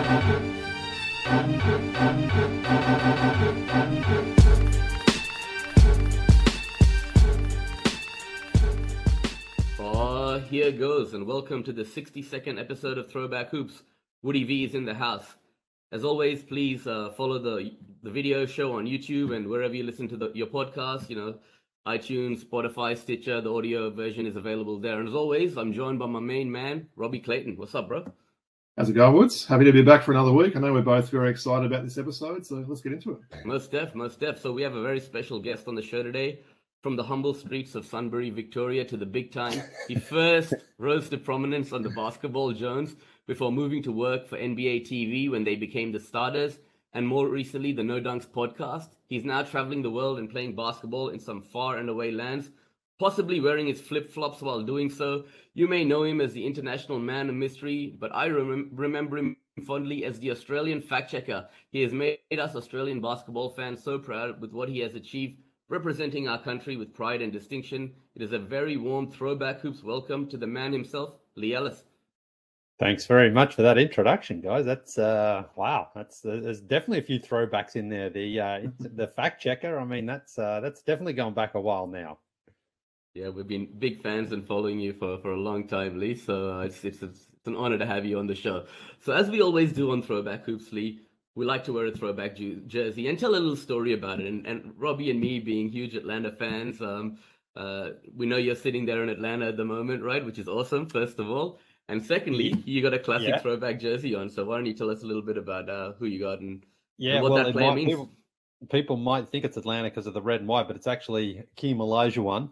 Here goes, and welcome to the 62nd episode of Throwback Hoops. Woody V is in the house. As always, please follow the video show on YouTube and wherever you listen to your podcast, iTunes, Spotify, Stitcher. The audio version is available there. And as always, I'm joined by my main man, Robbie Clayton. What's up, bro? How's it going, Woods? Happy to be back for another week. I know we're both very excited about this episode, so let's get into it. Most def. So we have a very special guest on the show today. From the humble streets of Sunbury, Victoria to the big time, he first rose to prominence on the Basketball Jones before moving to work for NBA TV when they became the Starters, and more recently the No Dunks podcast. He's now traveling the world and playing basketball in some far and away lands, possibly wearing his flip-flops while doing so. You may know him as the international man of mystery, but I remember him fondly as the Australian fact-checker. He has made us Australian basketball fans so proud with what he has achieved, representing our country with pride and distinction. It is a very warm Throwback Hoops welcome to the man himself, Leigh Ellis. Thanks very much for that introduction, guys. That's wow. There's definitely a few throwbacks in there. The fact checker. I mean, that's definitely going back a while now. Yeah, we've been big fans and following you for a long time, Leigh. So it's an honor to have you on the show. So as we always do on Throwback Hoops, Leigh, we like to wear a throwback jersey and tell a little story about it. And Robbie and me being huge Atlanta fans, we know you're sitting there in Atlanta at the moment, right? Which is awesome, first of all. And secondly, you got a classic throwback jersey on. So why don't you tell us a little bit about who you got and what that player means? People might think it's Atlanta because of the red and white, but it's actually Hakeem Olajuwon.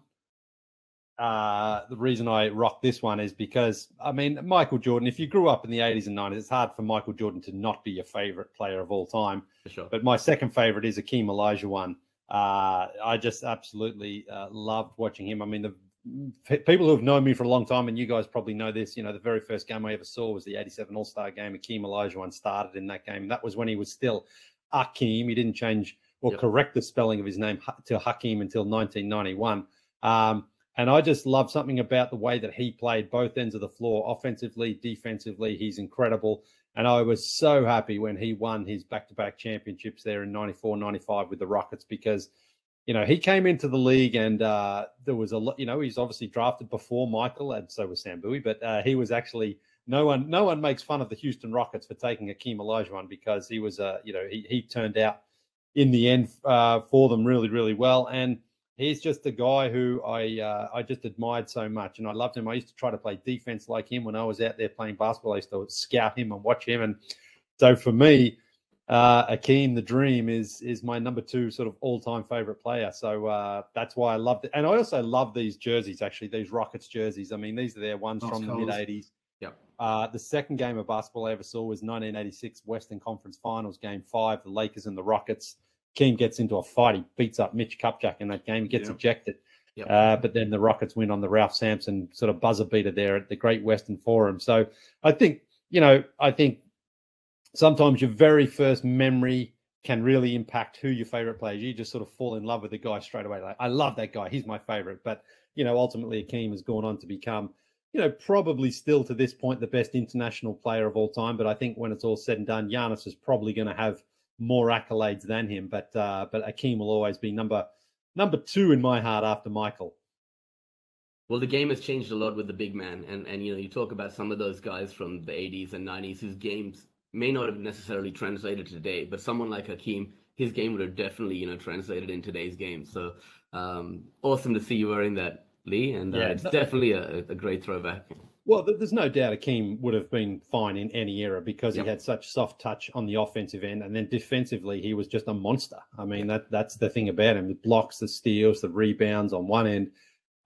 The reason I rock this one is because, I mean, Michael Jordan, if you grew up in the 80s and 90s, it's hard for Michael Jordan to not be your favorite player of all time. For sure. But my second favorite is Hakeem Olajuwon. I just absolutely loved watching him. I mean, the people who have known me for a long time, and you guys probably know this, the very first game I ever saw was the 87 All-Star game. Hakeem Olajuwon started in that game. That was when he was still Hakeem. He didn't change or correct the spelling of his name to Hakeem until 1991. And I just love something about the way that he played both ends of the floor, offensively, defensively. He's incredible. And I was so happy when he won his back-to-back championships there in 94, 95 with the Rockets because, he came into the league and there was a lot, he's obviously drafted before Michael, and so was Sam Bowie, but he was actually, no one makes fun of the Houston Rockets for taking Hakeem Olajuwon because he was, he turned out in the end for them really, really well. And he's just a guy who I just admired so much, and I loved him. I used to try to play defense like him when I was out there playing basketball. I used to scout him and watch him, and so for me, Hakeem the Dream is my number two sort of all-time favorite player. So that's why I loved it, and I also love these jerseys. Actually, these Rockets jerseys. I mean, these are their ones from the mid-'80s. Yeah. The second game of basketball I ever saw was 1986 Western Conference Finals, Game 5, the Lakers and the Rockets. Hakeem gets into a fight. He beats up Mitch Kupchak in that game. He gets ejected. But then the Rockets win on the Ralph Sampson sort of buzzer beater there at the Great Western Forum. So I think, sometimes your very first memory can really impact who your favorite player is. You just sort of fall in love with the guy straight away. Like, I love that guy. He's my favorite. But, ultimately Hakeem has gone on to become, probably still to this point, the best international player of all time. But I think when it's all said and done, Giannis is probably going to have more accolades than him, but Hakeem will always be number two in my heart after Michael. Well, the game has changed a lot with the big man, and you talk about some of those guys from the 80s and 90s whose games may not have necessarily translated today, but someone like Hakeem, his game would have definitely translated in today's game. So awesome to see you wearing that, Leigh, and it's definitely a great throwback. Well, there's no doubt Hakeem would have been fine in any era because he had such soft touch on the offensive end, and then defensively he was just a monster. I mean, that's the thing about him: the blocks, the steals, the rebounds on one end,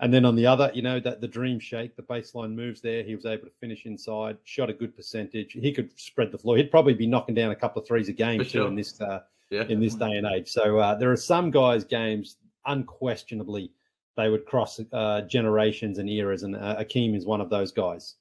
and then on the other, that the dream shake, the baseline moves there. He was able to finish inside, shot a good percentage. He could spread the floor. He'd probably be knocking down a couple of threes a game in this day and age. So there are some guys' games unquestionably they would cross generations and eras, and Hakeem is one of those guys.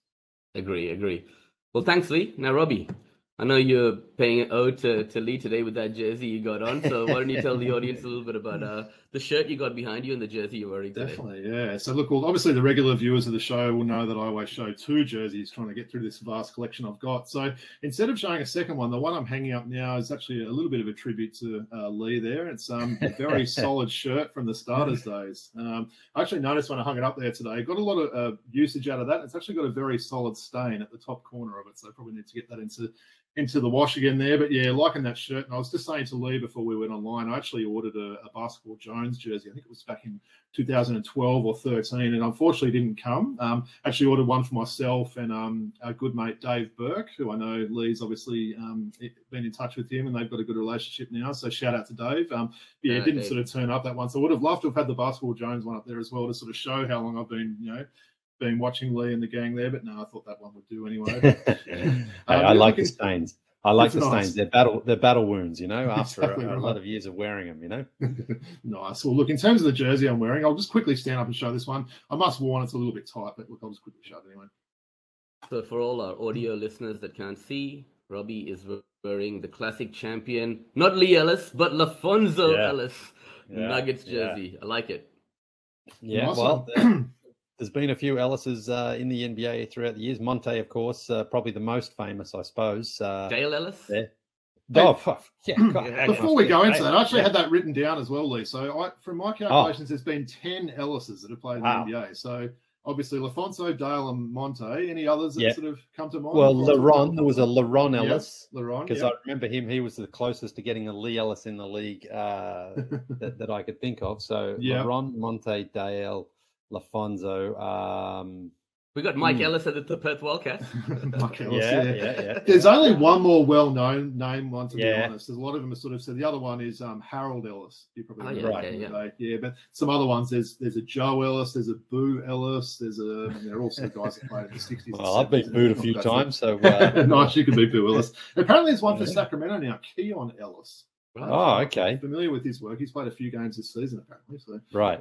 Agree. Well, thanks, Leigh. Now, Robbie, I know you're paying an ode to Leigh today with that jersey you got on, so why don't you tell the audience a little bit about the shirt you got behind you and the jersey you're wearing today. Definitely, yeah. So look, well, obviously the regular viewers of the show will know that I always show 2 jerseys trying to get through this vast collection I've got. So instead of showing a second one, the one I'm hanging up now is actually a little bit of a tribute to Leigh there. It's a very solid shirt from the starters days. I actually noticed when I hung it up there today, got a lot of usage out of that. It's actually got a very solid stain at the top corner of it, so I probably need to get that into the wash again there. But yeah, liking that shirt. And I was just saying to Leigh before we went online, I actually ordered a Basketball Jones jersey. I think it was back in 2012 or 13, and unfortunately didn't come. Actually ordered one for myself and our good mate Dave Burke, who I know Leigh's obviously been in touch with him, and they've got a good relationship now. So shout out to Dave. Yeah, it didn't sort of turn up that one. So I would have loved to have had the Basketball Jones one up there as well to sort of show how long I've been, been watching Leigh and the gang there, but no, I thought that one would do anyway. I like the stains. I like the stains. They're battle wounds, after exactly a lot of years of wearing them, Nice. Well, look, in terms of the jersey I'm wearing, I'll just quickly stand up and show this one. I must warn, it's a little bit tight, but look, I'll just quickly show it anyway. So for all our audio listeners that can't see, Robbie is wearing the classic champion, not Leigh Ellis, but LaPhonso Ellis Nuggets jersey. I like it. Yeah, awesome. There's been a few Ellises in the NBA throughout the years. Monte, of course, probably the most famous, I suppose. Dale Ellis? Yeah. Before we go into that, I actually had that written down as well, Leigh. So from my calculations, there's been 10 Ellises that have played in the NBA. So obviously LaPhonso, Dale, and Monte. Any others that sort of come to mind? Well, there was a LaRon Ellis. LaRon, because I remember him. He was the closest to getting a Leigh Ellis in the league that I could think of. So LaRon, Monte, Dale, LaPhonso. We got Mike Ellis at the Perth Wildcats. Mike Ellis, yeah. There's only one more well-known name one, to be honest. There's a lot of them are sort of said. The other one is Harold Ellis. You probably know yeah. But some other ones. There's a Joe Ellis. There's a Boo Ellis. They're all some guys that played in the 60s. Well, I've been booed a few times, so nice. You could be Boo Ellis. Apparently, there's one for Sacramento now. Keon Ellis. Right. Oh, okay. I'm familiar with his work. He's played a few games this season, apparently. So right.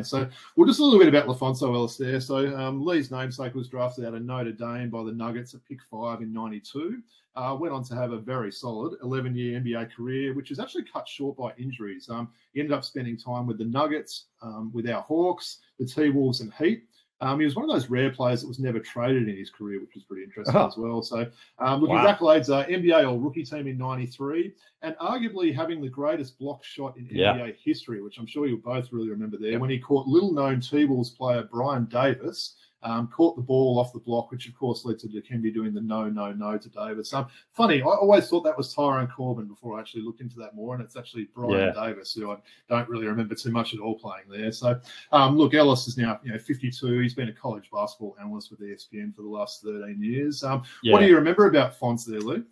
So, well, just a little bit about LaPhonso Ellis there. So, Leigh's namesake was drafted out of Notre Dame by the Nuggets at pick 5 in '92. Went on to have a very solid 11-year NBA career, which was actually cut short by injuries. He ended up spending time with the Nuggets, with our Hawks, the T-Wolves, and Heat. He was one of those rare players that was never traded in his career, which was pretty interesting as well. So, his accolades are NBA All-Rookie Team in '93, and arguably having the greatest block shot in NBA history, which I'm sure you'll both really remember there, when he caught little-known T-Wolves player Brian Davis, caught the ball off the block, which of course led to Dikembe doing the no to Davis. Funny, I always thought that was Tyrone Corbin before I actually looked into that more, and it's actually Brian Davis, who I don't really remember too much at all playing there. So, look, Ellis is now 52. He's been a college basketball analyst with ESPN for the last 13 years. What do you remember about Fonz there, Leigh?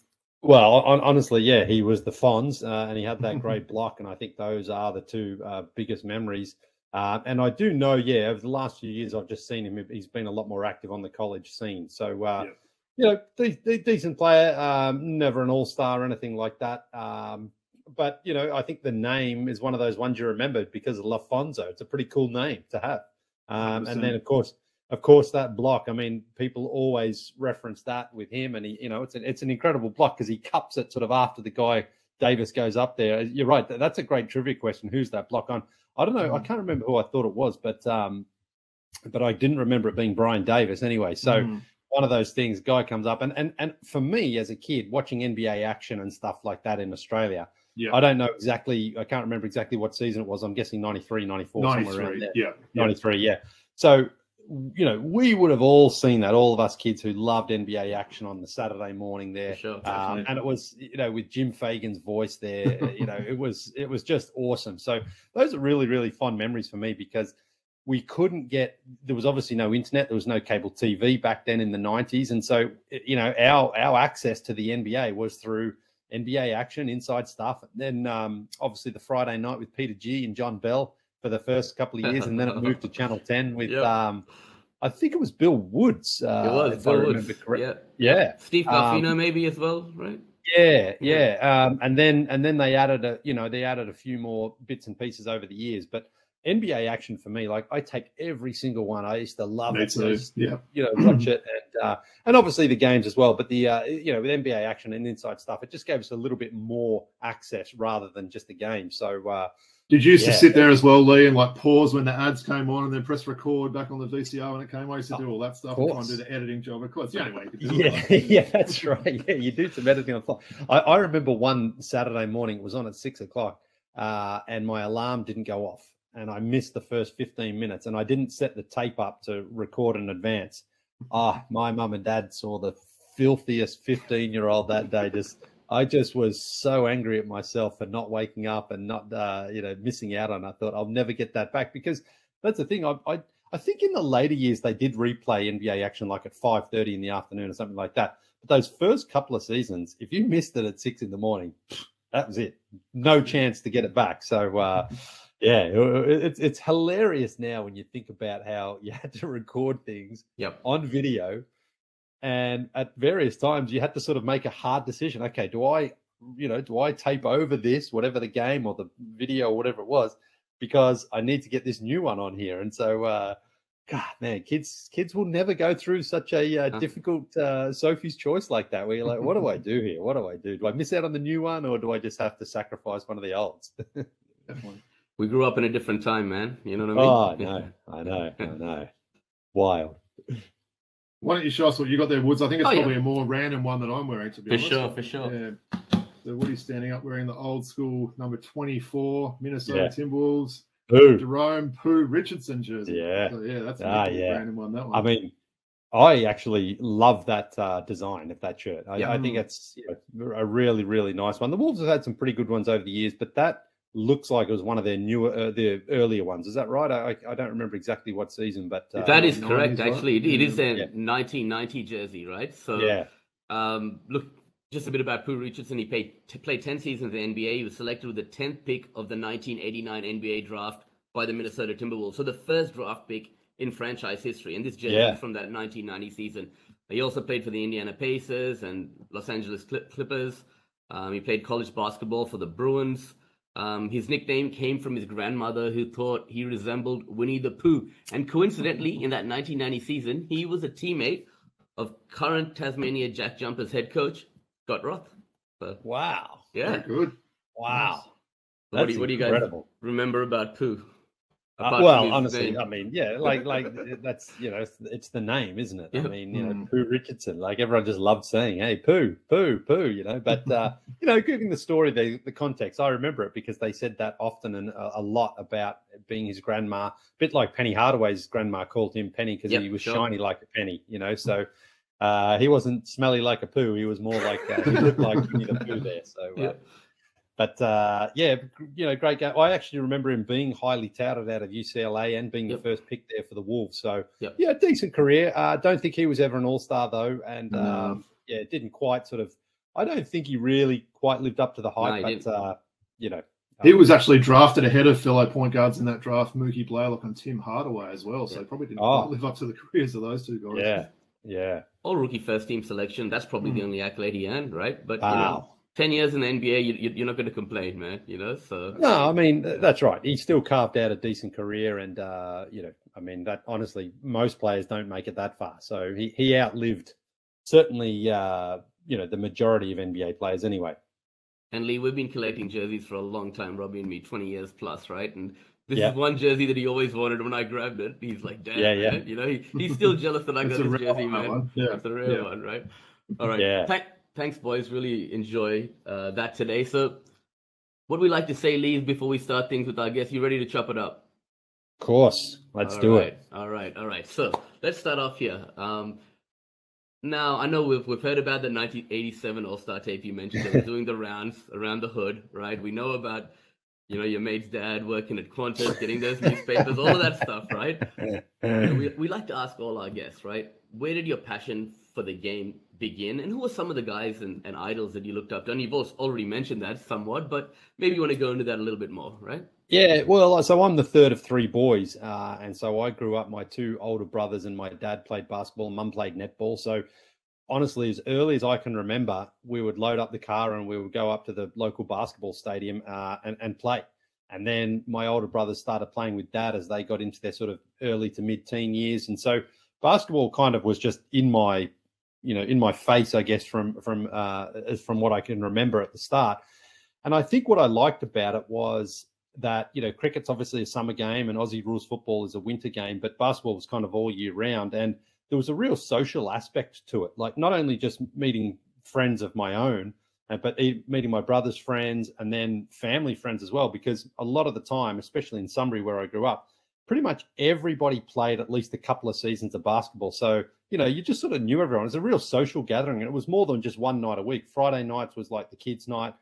Well, honestly, he was the Fonz, and he had that great block, and I think those are the two biggest memories. And I do know, over the last few years, I've just seen him. He's been a lot more active on the college scene. So, decent player, never an all-star or anything like that. But, I think the name is one of those ones you remember because of LaPhonso. It's a pretty cool name to have. And then, of course, that block. I mean, people always reference that with him. And, it's an incredible block because he cups it sort of after the guy Davis goes up there. You're right. That's a great trivia question. Who's that block on? I don't know. I can't remember who I thought it was, but I didn't remember it being Brian Davis anyway. So one of those things, guy comes up. And for me as a kid, watching NBA action and stuff like that in Australia, I don't know exactly. I can't remember exactly what season it was. I'm guessing 93, 94, somewhere around there. 93, So, we would have all seen that, all of us kids who loved NBA action on the Saturday morning there. Sure, and it was, with Jim Fagan's voice there, it was just awesome. So those are really, really fond memories for me because we couldn't there was obviously no internet. There was no cable TV back then in the 90s. And so, our access to the NBA was through NBA action, inside stuff. And then obviously the Friday night with Peter G and John Bell for the first couple of years, and then it moved to Channel 10 with I think it was Bill Woods. It was Bill Woods. Yeah. Steve Garfino maybe as well, right? Yeah. And then they added a few more bits and pieces over the years, but NBA action for me, like I take every single one. I used to love it. Watch it and obviously the games as well. But the with NBA action and inside stuff, it just gave us a little bit more access rather than just the game. So Did you used to sit there as well, Leigh, and like pause when the ads came on and then press record back on the VCR when it came? I used to do all that stuff and try and do the editing job. Of course, the only way you could do it. Yeah, that's right. Yeah, you do some editing on the fly. I remember one Saturday morning, it was on at 6:00, and my alarm didn't go off. And I missed the first 15 minutes, and I didn't set the tape up to record in advance. My mum and dad saw the filthiest 15-year-old that day. I just was so angry at myself for not waking up and not, missing out on. I thought I'll never get that back, because that's the thing. I think in the later years they did replay NBA action like at 5:30 in the afternoon or something like that. But those first couple of seasons, if you missed it at 6 a.m, that was it. No chance to get it back. So, it's hilarious now when you think about how you had to record things on video. And at various times, you had to sort of make a hard decision. Okay, do I tape over this, whatever the game or the video or whatever it was, because I need to get this new one on here. And so, God, man, kids will never go through such a difficult Sophie's choice like that, where you're like, what do I do here? What do I do? Do I miss out on the new one, or do I just have to sacrifice one of the olds? Definitely. We grew up in a different time, man. You know what I mean? I know. Wild. Why don't you show us what you got there, Woods? I think it's probably a more random one that I'm wearing, to be honest. For sure. Yeah. So Woody's standing up wearing the old school number 24, Minnesota Timberwolves, Jerome Pooh Richardson jersey. Yeah. So, that's a random one, that one. I mean, I actually love that design of that shirt. I think it's a really, really nice one. The Wolves have had some pretty good ones over the years, but that looks like it was one of their newer, their earlier ones. Is that right? I don't remember exactly what season, but that is correct. Actually, it is a 1990 jersey, right? So, look, just a bit about Pooh Richardson. He played 10 seasons in the NBA. He was selected with the 10th pick of the 1989 NBA draft by the Minnesota Timberwolves. So the first draft pick in franchise history, and this jersey is from that 1990 season. He also played for the Indiana Pacers and Los Angeles Clippers. He played college basketball for the Bruins. His nickname came from his grandmother, who thought he resembled Winnie the Pooh. And coincidentally, in that 1990 season, he was a teammate of current Tasmania Jack Jumpers head coach, Scott Roth. So, wow. Yeah. Good. Wow. So what do you guys remember about Pooh? Well, honestly, name? I mean, like that's, it's the name, isn't it? I mean, Pooh Richardson, like everyone just loved saying, hey, Pooh, but, giving the story, the context, I remember it because they said that often and a lot about being his grandma, a bit like Penny Hardaway's grandma called him Penny because he was shiny like a penny, so he wasn't smelly like a poo. He was more like, he looked like Winnie the Pooh there. So, But, great game. I actually remember him being highly touted out of UCLA and being the first pick there for the Wolves. So, decent career. Don't think he was ever an all-star, though. And, didn't quite I don't think he really quite lived up to the hype. He was actually drafted ahead of fellow point guards in that draft, Mookie Blaylock and Tim Hardaway as well. So, probably didn't quite live up to the careers of those two guys. Yeah. All rookie first-team selection. That's probably the only accolade he earned, right? But, 10 years in the NBA, you're not going to complain, man, So no, I mean, that's right. He still carved out a decent career. And, I mean, that honestly, most players don't make it that far. So he outlived certainly, the majority of NBA players anyway. And Leigh, we've been collecting jerseys for a long time, Robbie and me, 20 years plus, right? And this is one jersey that he always wanted. When I grabbed it, he's like, damn, man. He's still jealous that I got this jersey, man. It's a real one, right? All right. Yeah. Thanks, boys. Really enjoy that today. So what we like to say, Leigh, before we start things with our guests, you ready to chop it up? Of course. Let's do it. All right. So let's start off here. Now, I know we've heard about the 1987 All-Star tape you mentioned that was doing the rounds around the hood, right? We know about, your mate's dad working at Qantas, getting those newspapers, all of that stuff, right? We like to ask all our guests, right? Where did your passion for the game begin, and who were some of the guys and idols that you looked up to? And you've already mentioned that somewhat, but maybe you want to go into that a little bit more, right? Yeah, well, so I'm the third of three boys, and so I grew up, my two older brothers and my dad played basketball, mum played netball. So honestly, as early as I can remember, we would load up the car and we would go up to the local basketball stadium and play. And then my older brothers started playing with dad as they got into their sort of early to mid-teen years. And so basketball kind of was just in my face, I guess, from what I can remember at the start. And I think what I liked about it was that, cricket's obviously a summer game and Aussie rules football is a winter game, but basketball was kind of all year round. And there was a real social aspect to it. Like not only just meeting friends of my own, but meeting my brother's friends and then family friends as well, because a lot of the time, especially in Sunbury where I grew up, pretty much everybody played at least a couple of seasons of basketball. So, you just sort of knew everyone. It was a real social gathering, and it was more than just one night a week. Friday nights was like the kids' night.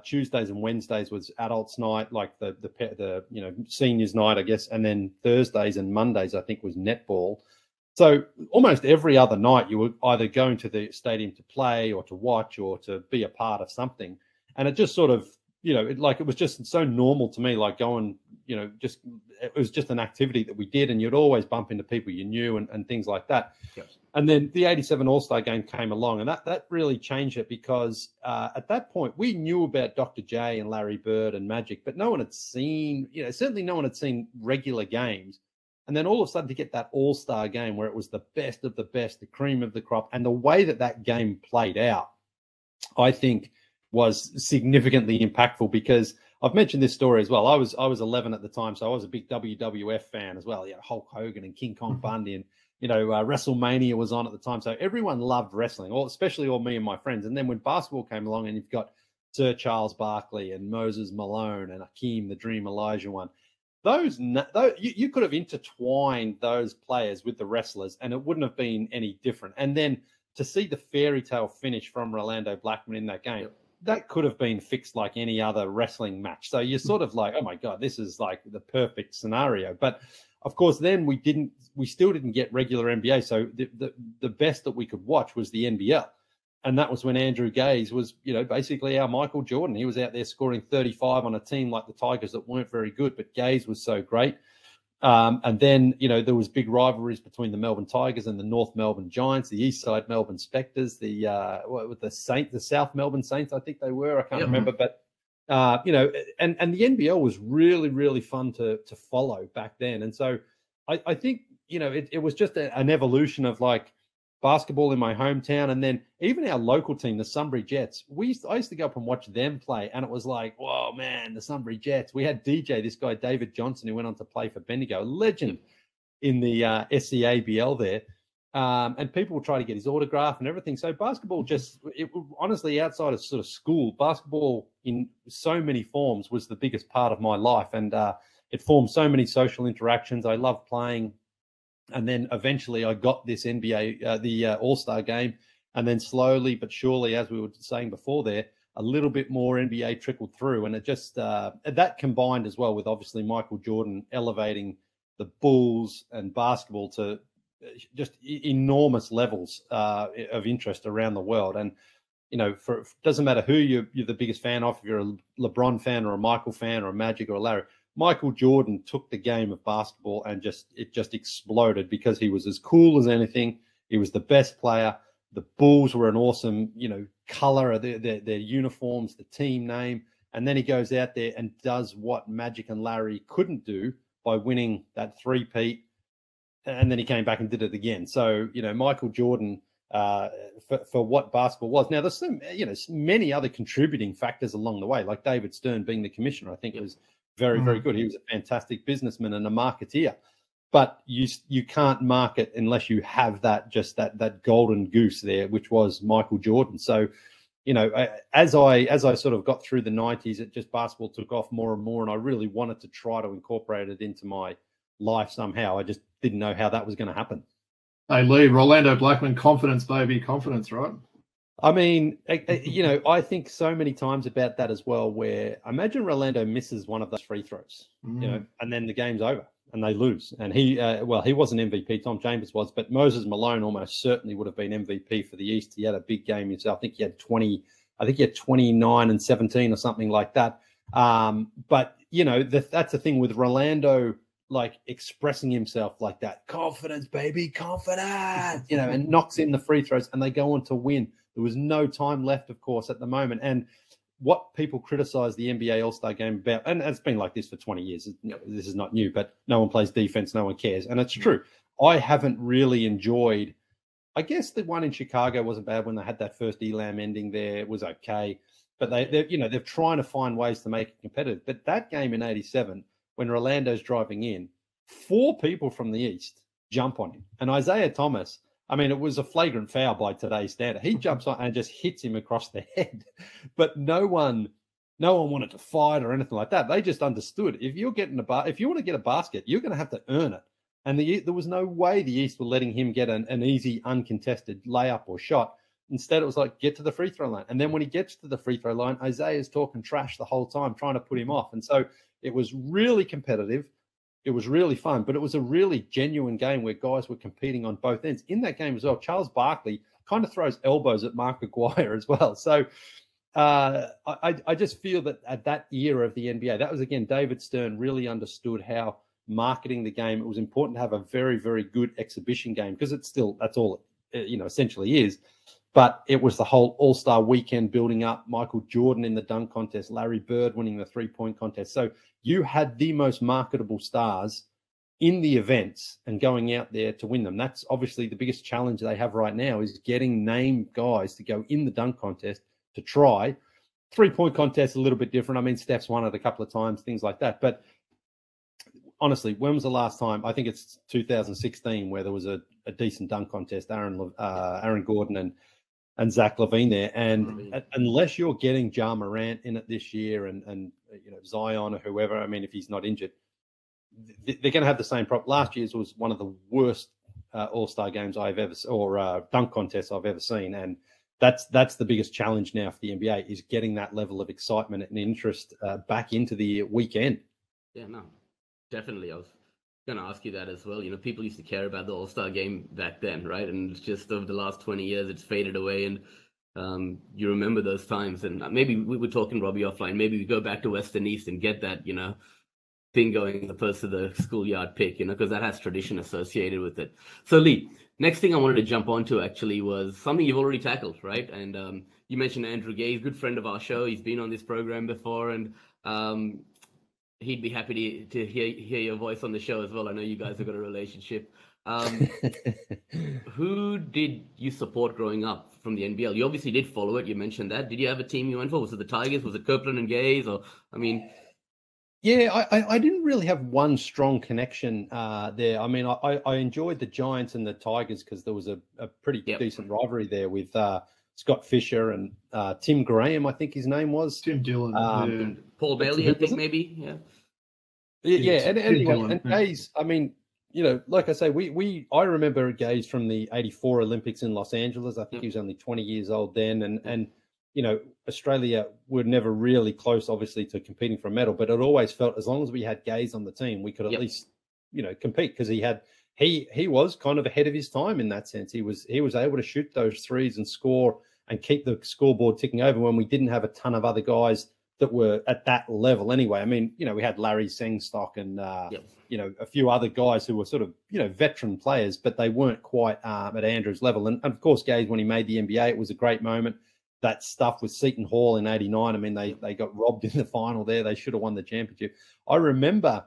Tuesdays and Wednesdays was adults' night, like the seniors' night, I guess. And then Thursdays and Mondays, I think, was netball. So almost every other night you were either going to the stadium to play or to watch or to be a part of something. And it just sort of, it was just so normal to me, like going, it was just an activity that we did, and you'd always bump into people you knew and things like that. Yes. And then the 87 All-Star game came along, and that really changed it because at that point we knew about Dr. J and Larry Bird and Magic, but no one had seen, certainly no one had seen regular games. And then all of a sudden to get that All-Star game where it was the best of the best, the cream of the crop, and the way that game played out, I think was significantly impactful because I've mentioned this story as well. I was 11 at the time, so I was a big WWF fan as well. Hulk Hogan and King Kong Bundy, and WrestleMania was on at the time. So everyone loved wrestling, especially all me and my friends. And then when basketball came along, and you've got Sir Charles Barkley and Moses Malone and Hakeem the Dream Olajuwon, those you could have intertwined those players with the wrestlers, and it wouldn't have been any different. And then to see the fairy tale finish from Rolando Blackman in that game, that could have been fixed like any other wrestling match. So you're sort of like, oh my God, this is like the perfect scenario. But of course, then we still didn't get regular NBA. So the best that we could watch was the NBL. And that was when Andrew Gaze was, basically our Michael Jordan. He was out there scoring 35 on a team like the Tigers that weren't very good, but Gaze was so great. And then, there was big rivalries between the Melbourne Tigers and the North Melbourne Giants, the East Side Melbourne Spectres, the South Melbourne Saints, I think they were. I can't remember. But, and the NBL was really, really fun to follow back then. And so I think, it was just an evolution of like basketball in my hometown. And then even our local team, the Sunbury Jets, I used to go up and watch them play. And it was like, whoa, man, the Sunbury Jets. We had DJ, this guy, David Johnson, who went on to play for Bendigo, a legend in the SCABL there. And people would try to get his autograph and everything. So basketball honestly, outside of sort of school, basketball in so many forms was the biggest part of my life. And it formed so many social interactions. I loved playing. And then eventually I got this NBA, the All-Star game. And then slowly but surely, as we were saying before there, a little bit more NBA trickled through. And it just, that combined as well with obviously Michael Jordan elevating the Bulls and basketball to just enormous levels of interest around the world. And, it doesn't matter who you're the biggest fan of, if you're a LeBron fan or a Michael fan or a Magic or a Larry, Michael Jordan took the game of basketball and it just exploded because he was as cool as anything. He was the best player. The Bulls were an awesome, color of their uniforms, the team name. And then he goes out there and does what Magic and Larry couldn't do by winning that three-peat. And then he came back and did it again. So, Michael Jordan, for what basketball was. Now, there's some, many other contributing factors along the way, like David Stern being the commissioner. I think it was very, very good. He was a fantastic businessman and a marketeer. But you can't market unless you have that golden goose there, which was Michael Jordan. So, as I sort of got through the 90s, basketball took off more and more, and I really wanted to try to incorporate it into my life somehow. I just didn't know how that was going to happen. Hey, Leigh, Rolando Blackman, confidence, baby, confidence, right? I mean, I think so many times about that as well, where imagine Rolando misses one of those free throws, and then the game's over and they lose. And he wasn't MVP, Tom Chambers was, but Moses Malone almost certainly would have been MVP for the East. He had a big game himself. I think he had 29 and 17 or something like that. But, that's the thing with Rolando, like expressing himself like that, confidence, baby, confidence, and knocks in the free throws and they go on to win. There was no time left, of course, at the moment. And what people criticize the NBA All-Star game about, and it's been like this for 20 years. This is not new, but no one plays defense, no one cares. And it's true. I haven't really enjoyed, I guess the one in Chicago wasn't bad when they had that first Elam ending there. It was okay. but they're trying to find ways to make it competitive. But that game in '87, when Orlando's driving in, 4 people from the East jump on him, and Isaiah Thomas. I mean, it was a flagrant foul by today's standard. He jumps on and just hits him across the head, but no one wanted to fight or anything like that. They just understood if you want to get a basket, you're going to have to earn it. And there was no way the East were letting him get an easy, uncontested layup or shot. Instead, it was like, get to the free throw line. And then when he gets to the free throw line, Isaiah's talking trash the whole time, trying to put him off. And so it was really competitive. It was really fun, but it was a really genuine game where guys were competing on both ends. In that game as well, Charles Barkley kind of throws elbows at Mark Aguirre as well. So I just feel that at that era of the NBA, that was, again, David Stern really understood how marketing the game, it was important to have a very, very good exhibition game, because that's all it essentially is. But it was the whole All-Star weekend building up, Michael Jordan in the dunk contest, Larry Bird winning the three-point contest. So you had the most marketable stars in the events and going out there to win them. That's obviously the biggest challenge they have right now, is getting name guys to go in the dunk contest to try. Three-point contest, a little bit different. I mean, Steph's won it a couple of times, things like that. But honestly, when was the last time? I think it's 2016 where there was a decent dunk contest, Aaron Gordon and Zach LaVine there. And unless you're getting Ja Morant in it this year and Zion or whoever, I mean, if he's not injured, they're going to have the same problem. Last year's was one of the worst All-Star games I've ever, or dunk contests I've ever seen. And that's the biggest challenge now for the NBA, is getting that level of excitement and interest back into the weekend. Yeah, no, definitely. I was going to ask you that as well. People used to care about the All-Star game back then, right? And it's just over the last 20 years, it's faded away. And you remember those times. And maybe we were talking, Robbie, offline. Maybe we go back to West and East and get that, thing going, opposed to the schoolyard pick, because that has tradition associated with it. So, Leigh, next thing I wanted to jump onto actually was something you've already tackled, right? And you mentioned Andrew Gaze, good friend of our show. He's been on this program before, and he'd be happy to hear your voice on the show as well. I know you guys have got a relationship. Who did you support growing up from the NBL? You obviously did follow it. You mentioned that. Did you have a team you went for? Was it the Tigers? Was it Copeland and Gaze? Or, Yeah, I didn't really have one strong connection there. I mean, I enjoyed the Giants and the Tigers because there was a pretty decent rivalry there with Scott Fisher and Tim Graham, I think his name was. Tim Dillon. Paul Bailey, I think, maybe. Yeah. Yeah, and anyway, and Gaze, I mean, like I say, I remember Gaze from the '84 Olympics in Los Angeles. I think he was only 20 years old then, and Australia were never really close, obviously, to competing for a medal, but it always felt as long as we had Gaze on the team, we could at least, compete, because he was kind of ahead of his time in that sense. He was able to shoot those threes and score and keep the scoreboard ticking over when we didn't have a ton of other guys that were at that level anyway. I mean, we had Larry Sengstock and, a few other guys who were sort of, veteran players, but they weren't quite at Andrew's level. And of course, Gaze, when he made the NBA, it was a great moment. That stuff with Seton Hall in '89. I mean, they got robbed in the final there. They should have won the championship. I remember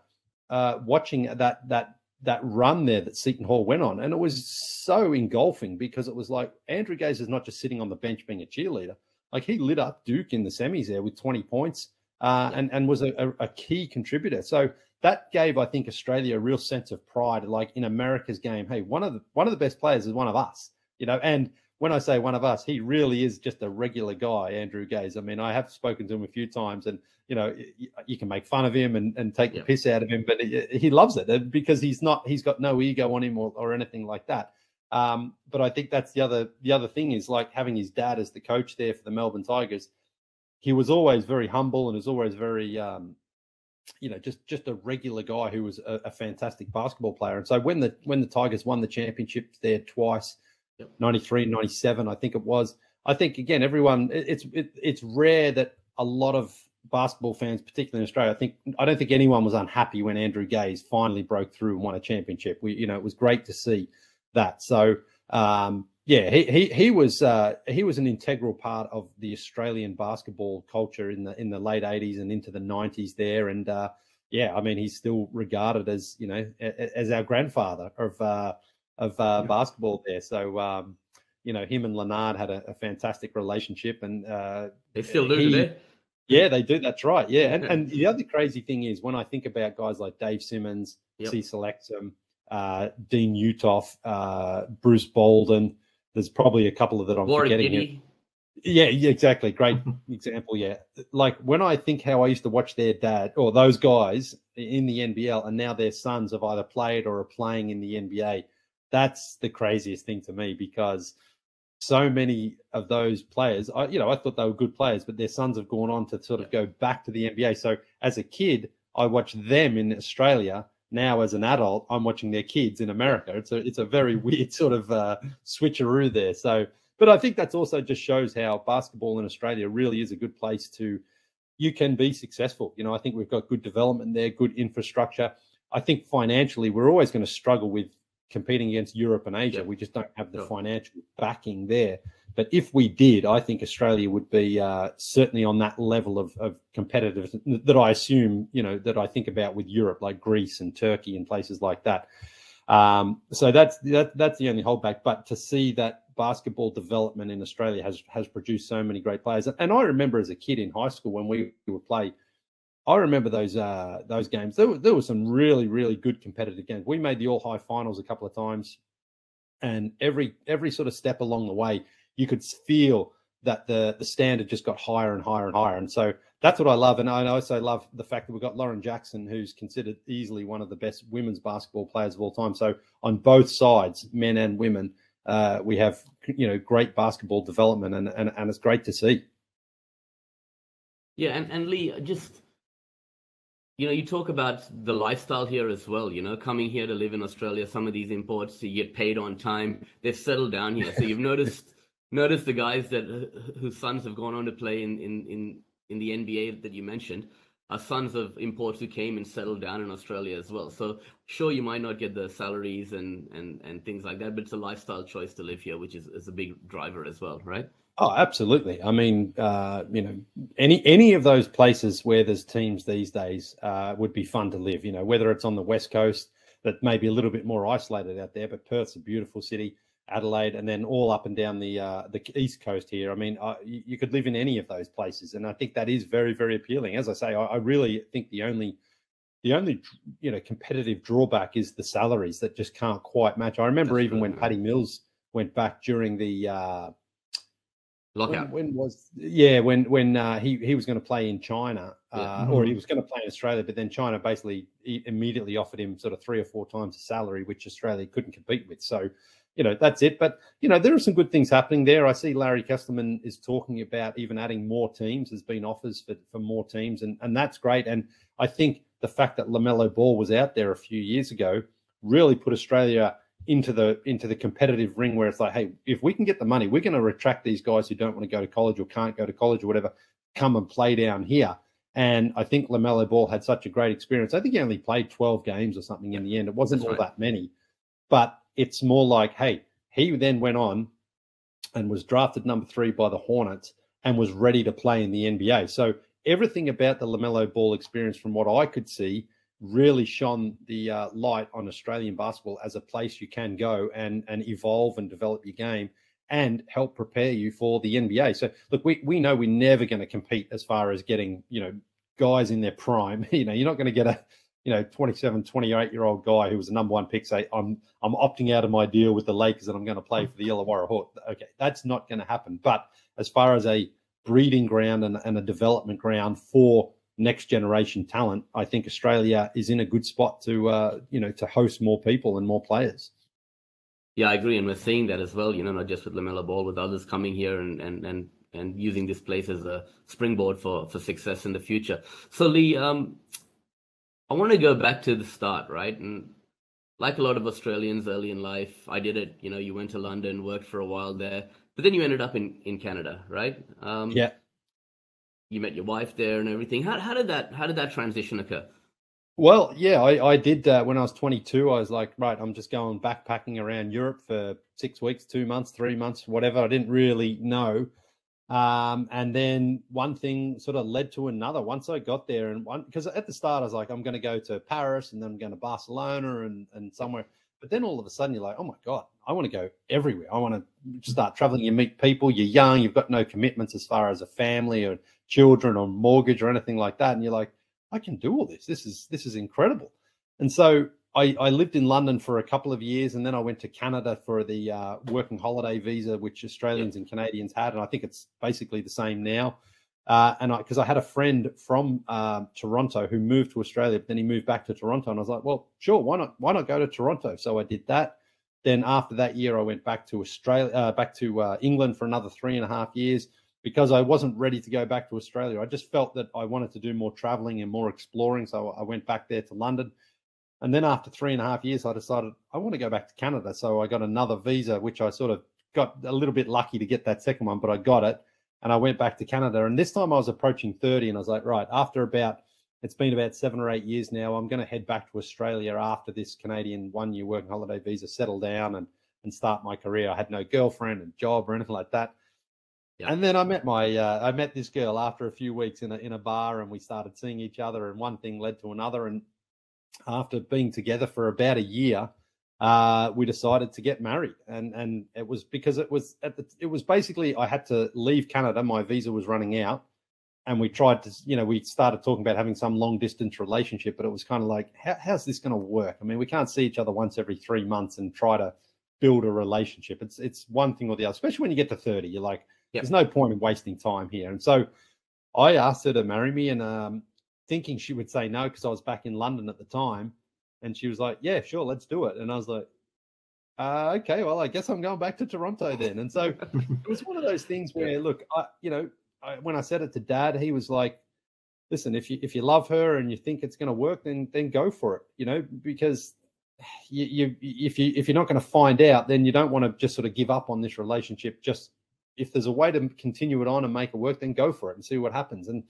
watching that run there that Seton Hall went on, and it was so engulfing because it was like Andrew Gaze is not just sitting on the bench being a cheerleader. Like, he lit up Duke in the semis there with 20 points and was a key contributor. So that gave, I think, Australia a real sense of pride. Like, in America's game, hey, one of the best players is one of us, and when I say one of us, he really is just a regular guy, Andrew Gaze. I mean, I have spoken to him a few times, and, you can make fun of him and take the piss out of him, but he loves it because he's got no ego on him or anything like that. But I think that's the other thing is, like, having his dad as the coach there for the Melbourne Tigers. He was always very humble and was always very, just a regular guy who was a fantastic basketball player. And so when the Tigers won the championships there twice, 93, 97, I think it was. I think, again, everyone, it's rare that a lot of basketball fans, particularly in Australia, I don't think anyone was unhappy when Andrew Gaze finally broke through and won a championship. It was great to see that. So, he was an integral part of the Australian basketball culture in the late '80s and into the '90s there. And I mean, he's still regarded as as our grandfather of basketball there. So him and Leonard had a fantastic relationship, and they still do today. Yeah, they do. That's right. Yeah, and the other crazy thing is when I think about guys like Dave Simmons, Cecil Exum, Dean Utoff, Bruce Bolden. There's probably a couple of that I'm forgetting here. Yeah, exactly. Great example. Yeah, like when I think how I used to watch their dad or those guys in the NBL, and now their sons have either played or are playing in the NBA. That's the craziest thing to me, because so many of those players, I thought they were good players, but their sons have gone on to sort of go back to the NBA. So as a kid, I watched them in Australia. Now, as an adult, I'm watching their kids in America. It's a very weird sort of switcheroo there. So, but I think that's also just shows how basketball in Australia really is a good place you can be successful. I think we've got good development there, good infrastructure. I think financially, we're always going to struggle with competing against Europe and Asia. We just don't have the financial backing there. But if we did, I think Australia would be certainly on that level of competitiveness that I assume, that I think about with Europe, like Greece and Turkey and places like that. So that's the only holdback. But to see that basketball development in Australia has produced so many great players. And I remember as a kid in high school when we would play, I remember those games. There were some really, really good competitive games. We made the All-High finals a couple of times, and every sort of step along the way, you could feel that the standard just got higher and higher and higher. And so that's what I love. And I also love the fact that we've got Lauren Jackson, who's considered easily one of the best women's basketball players of all time. So on both sides, men and women, we have great basketball development, and it's great to see. Yeah, and Leigh, just you talk about the lifestyle here as well, coming here to live in Australia. Some of these imports, you get paid on time. They've settled down here. So you've noticed the guys whose sons have gone on to play in the NBA that you mentioned are sons of imports who came and settled down in Australia as well. So sure, you might not get the salaries and things like that, but it's a lifestyle choice to live here, which is a big driver as well, right? Oh, absolutely. I mean, any of those places where there's teams these days would be fun to live, whether it's on the West Coast, that may be a little bit more isolated out there, but Perth's a beautiful city, Adelaide, and then all up and down the East Coast here. I mean, you could live in any of those places, and I think that is very, very appealing. As I say, I really think the only competitive drawback is the salaries that just can't quite match. I remember when Paddy Mills went back during the lockout. When he was going to play in China, or he was going to play in Australia, but then China basically immediately offered him sort of 3 or 4 times the salary, which Australia couldn't compete with. So, that's it. But, there are some good things happening there. I see Larry Kestelman is talking about even adding more teams. There's been offers for more teams, and that's great. And I think the fact that LaMelo Ball was out there a few years ago really put Australia into the competitive ring, where it's like, hey, if we can get the money, we're going to attract these guys who don't want to go to college or can't go to college or whatever, come and play down here. And I think LaMelo Ball had such a great experience. I think he only played 12 games or something in the end. It wasn't all that many, but it's more like, hey, he then went on and was drafted number 3 by the Hornets and was ready to play in the NBA. So everything about the LaMelo Ball experience, from what I could see, really shone the light on Australian basketball as a place you can go and evolve and develop your game and help prepare you for the NBA. So, look, we know we're never going to compete as far as getting, guys in their prime. You're not going to get a 27, 28-year-old guy who was a number 1 pick say, I'm opting out of my deal with the Lakers and I'm going to play for the Illawarra Hawks. Okay, that's not going to happen. But as far as a breeding ground and a development ground for next generation talent, I think Australia is in a good spot to host more people and more players. Yeah, I agree, and we're seeing that as well. Not just with LaMelo Ball, with others coming here and using this place as a springboard for success in the future. So, Leigh, I want to go back to the start, right? And like a lot of Australians early in life, I did it. You went to London, worked for a while there, but then you ended up in Canada, right? Yeah. You met your wife there and everything. How did that transition occur? Well, yeah, I did. When I was 22, I was like, right, I'm just going backpacking around Europe for 6 weeks, 2 months, 3 months, whatever. I didn't really know. And then one thing sort of led to another. Once I got there, because at the start I was like, I'm going to go to Paris and then I'm going to Barcelona and somewhere. But then all of a sudden you're like, oh my God, I want to go everywhere. I want to start traveling. You meet people, you're young, you've got no commitments as far as a family or children or mortgage or anything like that. And you're like, I can do all this. This is incredible. And so I lived in London for a couple of years, and then I went to Canada for the working holiday visa, which Australians and Canadians had. And I think it's basically the same now. Because I had a friend from Toronto who moved to Australia, but then he moved back to Toronto. And I was like, well, sure, why not go to Toronto? So I did that. Then after that year, I went back to England for another 3.5 years because I wasn't ready to go back to Australia. I just felt that I wanted to do more traveling and more exploring. So I went back there to London. And then after 3.5 years, I decided I want to go back to Canada. So I got another visa, which I sort of got a little bit lucky to get that second one, but I got it. And I went back to Canada. And this time I was approaching 30. And I was like, right, it's been about 7 or 8 years now, I'm going to head back to Australia after this Canadian 1-year working holiday visa, settle down and start my career. I had no girlfriend and job or anything like that. Yeah. And then I met this girl after a few weeks in a bar, and we started seeing each other, and one thing led to another. And after being together for about a year, we decided to get married. And it was because it was basically, I had to leave Canada. My visa was running out. And we tried to, we started talking about having some long distance relationship, but it was kind of like, how's this going to work? I mean, we can't see each other once every 3 months and try to build a relationship. It's one thing or the other, especially when you get to 30. You're like, there's no point in wasting time here. And so I asked her to marry me, and thinking she would say no because I was back in London at the time. And she was like, yeah, sure, let's do it. And I was like, okay, well, I guess I'm going back to Toronto then. And so it was one of those things where, look, when I said it to Dad, he was like, listen, if you love her and you think it's going to work, then go for it, because if you're not going to find out, then you don't want to just sort of give up on this relationship. Just if there's a way to continue it on and make it work, then go for it and see what happens. And,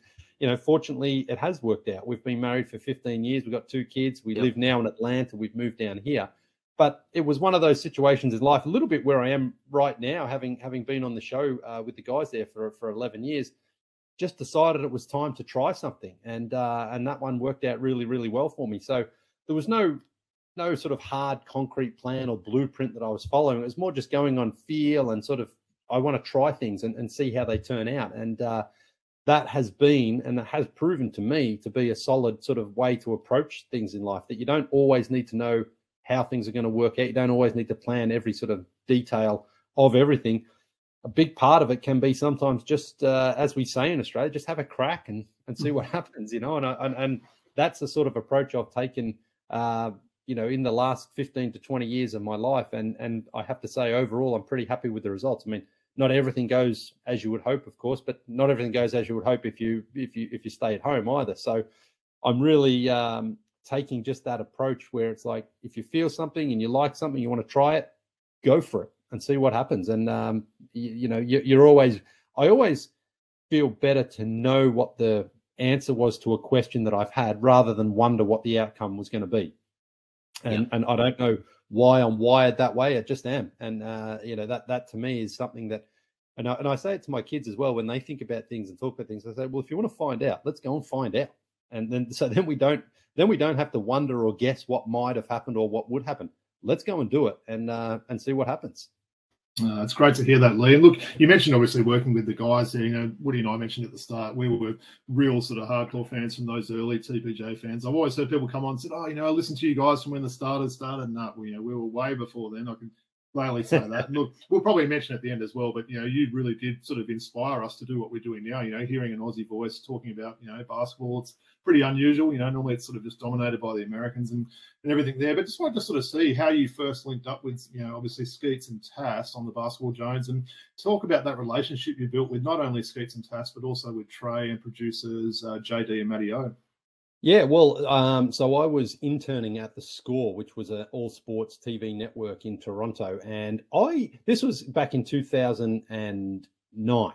fortunately it has worked out. We've been married for 15 years. We've got 2 kids. We live now in Atlanta. We've moved down here. But it was one of those situations in life, a little bit where I am right now, having been on the show with the guys there for 11 years, just decided it was time to try something. And that one worked out really, really well for me. So there was no sort of hard concrete plan or blueprint that I was following. It was more just going on feel and sort of, I want to try things and see how they turn out. And that has been, and it has proven to me to be a solid sort of way to approach things in life, that you don't always need to know how things are going to work out. You don't always need to plan every sort of detail of everything. A big part of it can be sometimes just, as we say in Australia, just have a crack and see what happens, and that's the sort of approach I've taken, in the last 15 to 20 years of my life. And I have to say, overall, I'm pretty happy with the results. I mean, not everything goes as you would hope, of course, but not everything goes as you would hope if you stay at home either. So I'm really, taking just that approach where it's like, if you feel something and you like something, you want to try it, go for it and see what happens. And, I always feel better to know what the answer was to a question that I've had rather than wonder what the outcome was going to be. And I don't know why I'm wired that way. I just am. And, that to me is something that, and I say it to my kids as well, when they think about things and talk about things, I say, well, if you want to find out, let's go and find out. And then we don't have to wonder or guess what might have happened or what would happen. Let's go and do it and see what happens. It's great to hear that, Leigh. And look, you mentioned obviously working with the guys there. Woody and I mentioned at the start, we were real sort of hardcore fans from those early TBJ fans. I've always heard people come on and said, I listened to you guys from when the started. No, we were way before then. I can gladly say that. And look, we'll probably mention at the end as well, but, you really did sort of inspire us to do what we're doing now. Hearing an Aussie voice talking about, basketball, it's pretty unusual. Normally it's sort of just dominated by the Americans and everything there. But just wanted to sort of see how you first linked up with, obviously Skeets and Tass on the Basketball Jones, and talk about that relationship you built with not only Skeets and Tass, but also with Trey and producers JD and Matty O. Yeah, well, so I was interning at The Score, which was an all-sports TV network in Toronto, and this was back in 2009,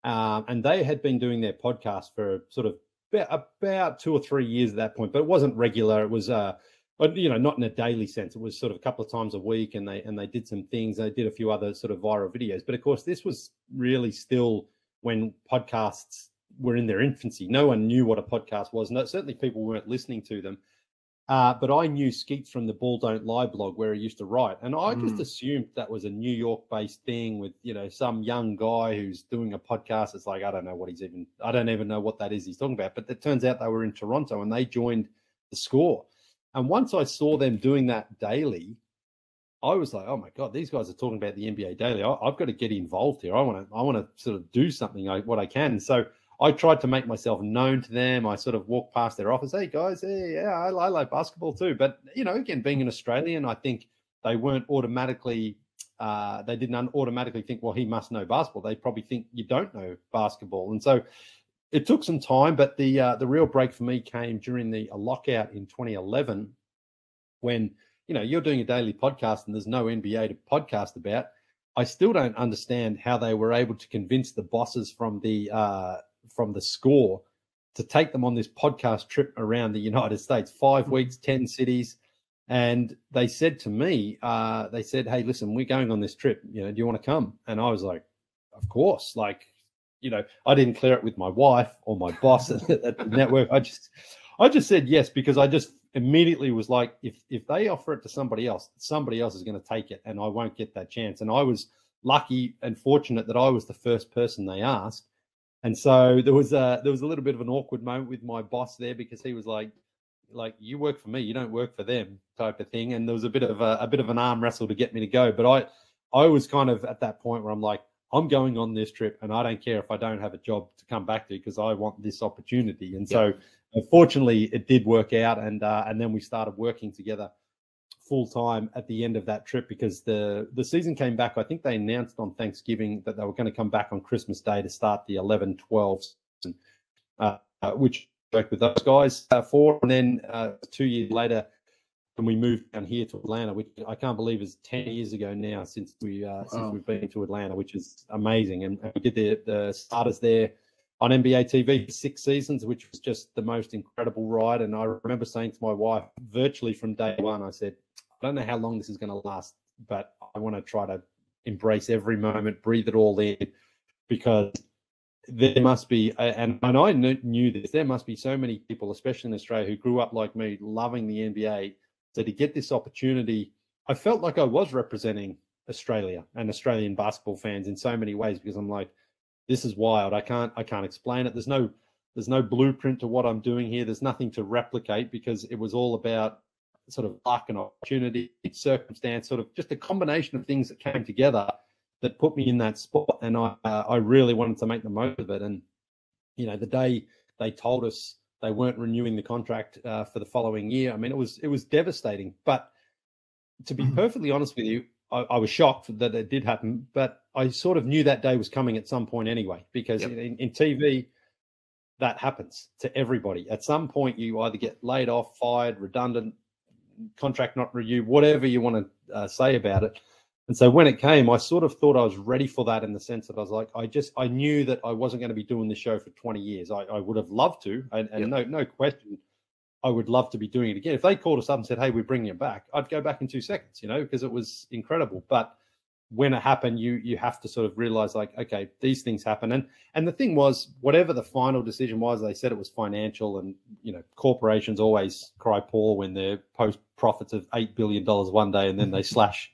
and they had been doing their podcast for sort of about 2 or 3 years at that point, but it wasn't regular. It was, not in a daily sense. It was sort of a couple of times a week, and they did some things. They did a few other sort of viral videos, but of course, this was really still when podcasts were in their infancy. No one knew what a podcast was. No, certainly people weren't listening to them. But I knew Skeets from the Ball Don't Lie blog where he used to write. And I just assumed that was a New York-based thing with, some young guy who's doing a podcast. It's like, I don't even know what that is he's talking about. But it turns out they were in Toronto and they joined The Score. And once I saw them doing that daily, I was like, oh my God, these guys are talking about the NBA daily. I've got to get involved here. I want to sort of do something what I can. So I tried to make myself known to them. I sort of walked past their office. Hey guys, hey, yeah, I like basketball too. But again, being an Australian, I think they weren't automatically. They didn't automatically think, well, he must know basketball. They probably think you don't know basketball. And so it took some time, but the real break for me came during a lockout in 2011, when you're doing a daily podcast and there's no NBA to podcast about. I still don't understand how they were able to convince the bosses from the Score to take them on this podcast trip around the United States, 5 weeks, 10 cities. And they said to me, hey, listen, we're going on this trip. Do you want to come? And I was like, of course. I didn't clear it with my wife or my boss at the network. I just said yes, because I just immediately was like, if they offer it to somebody else is going to take it, and I won't get that chance. And I was lucky and fortunate that I was the first person they asked. And so there was a little bit of an awkward moment with my boss there, because he was like you work for me, you don't work for them, type of thing. And there was a bit of an arm wrestle to get me to go. But I was kind of at that point where I'm like, I'm going on this trip, and I don't care if I don't have a job to come back to, because I want this opportunity. And so fortunately it did work out. And then we started working together full time at the end of that trip, because the season came back. I think they announced on Thanksgiving that they were going to come back on Christmas Day to start the 11-12 season, which I worked with those guys for. And then 2 years later, when we moved down here to Atlanta, which I can't believe is 10 years ago now since we've been to Atlanta, which is amazing. And we did the starters there on NBA TV for 6 seasons, which was just the most incredible ride. And I remember saying to my wife virtually from day one, I said, I don't know how long this is going to last, but I want to try to embrace every moment, breathe it all in, because there must be, and I knew this, there must be so many people, especially in Australia, who grew up like me, loving the NBA. So to get this opportunity, I felt like I was representing Australia and Australian basketball fans in so many ways, because I'm like, this is wild. I can't explain it. There's no blueprint to what I'm doing here. There's nothing to replicate, because it was all about sort of luck and opportunity, circumstance, sort of just a combination of things that came together that put me in that spot. And I really wanted to make the most of it. And, the day they told us they weren't renewing the contract for the following year, I mean, it was devastating. But to be perfectly honest with you, I was shocked that it did happen, but I sort of knew that day was coming at some point anyway, because in TV, that happens to everybody. At some point, you either get laid off, fired, redundant, contract not renewed, whatever you want to say about it. And so when it came, I sort of thought I was ready for that, in the sense that I was like, I knew that I wasn't going to be doing this show for 20 years. I would have loved to, and no question, I would love to be doing it again. If they called us up and said, hey, we're bringing it back, I'd go back in 2 seconds, because it was incredible. But when it happened, you have to sort of realize, like, okay, these things happen. And the thing was, whatever the final decision was, they said it was financial, and, corporations always cry poor when they post profits of $8 billion one day and then they slash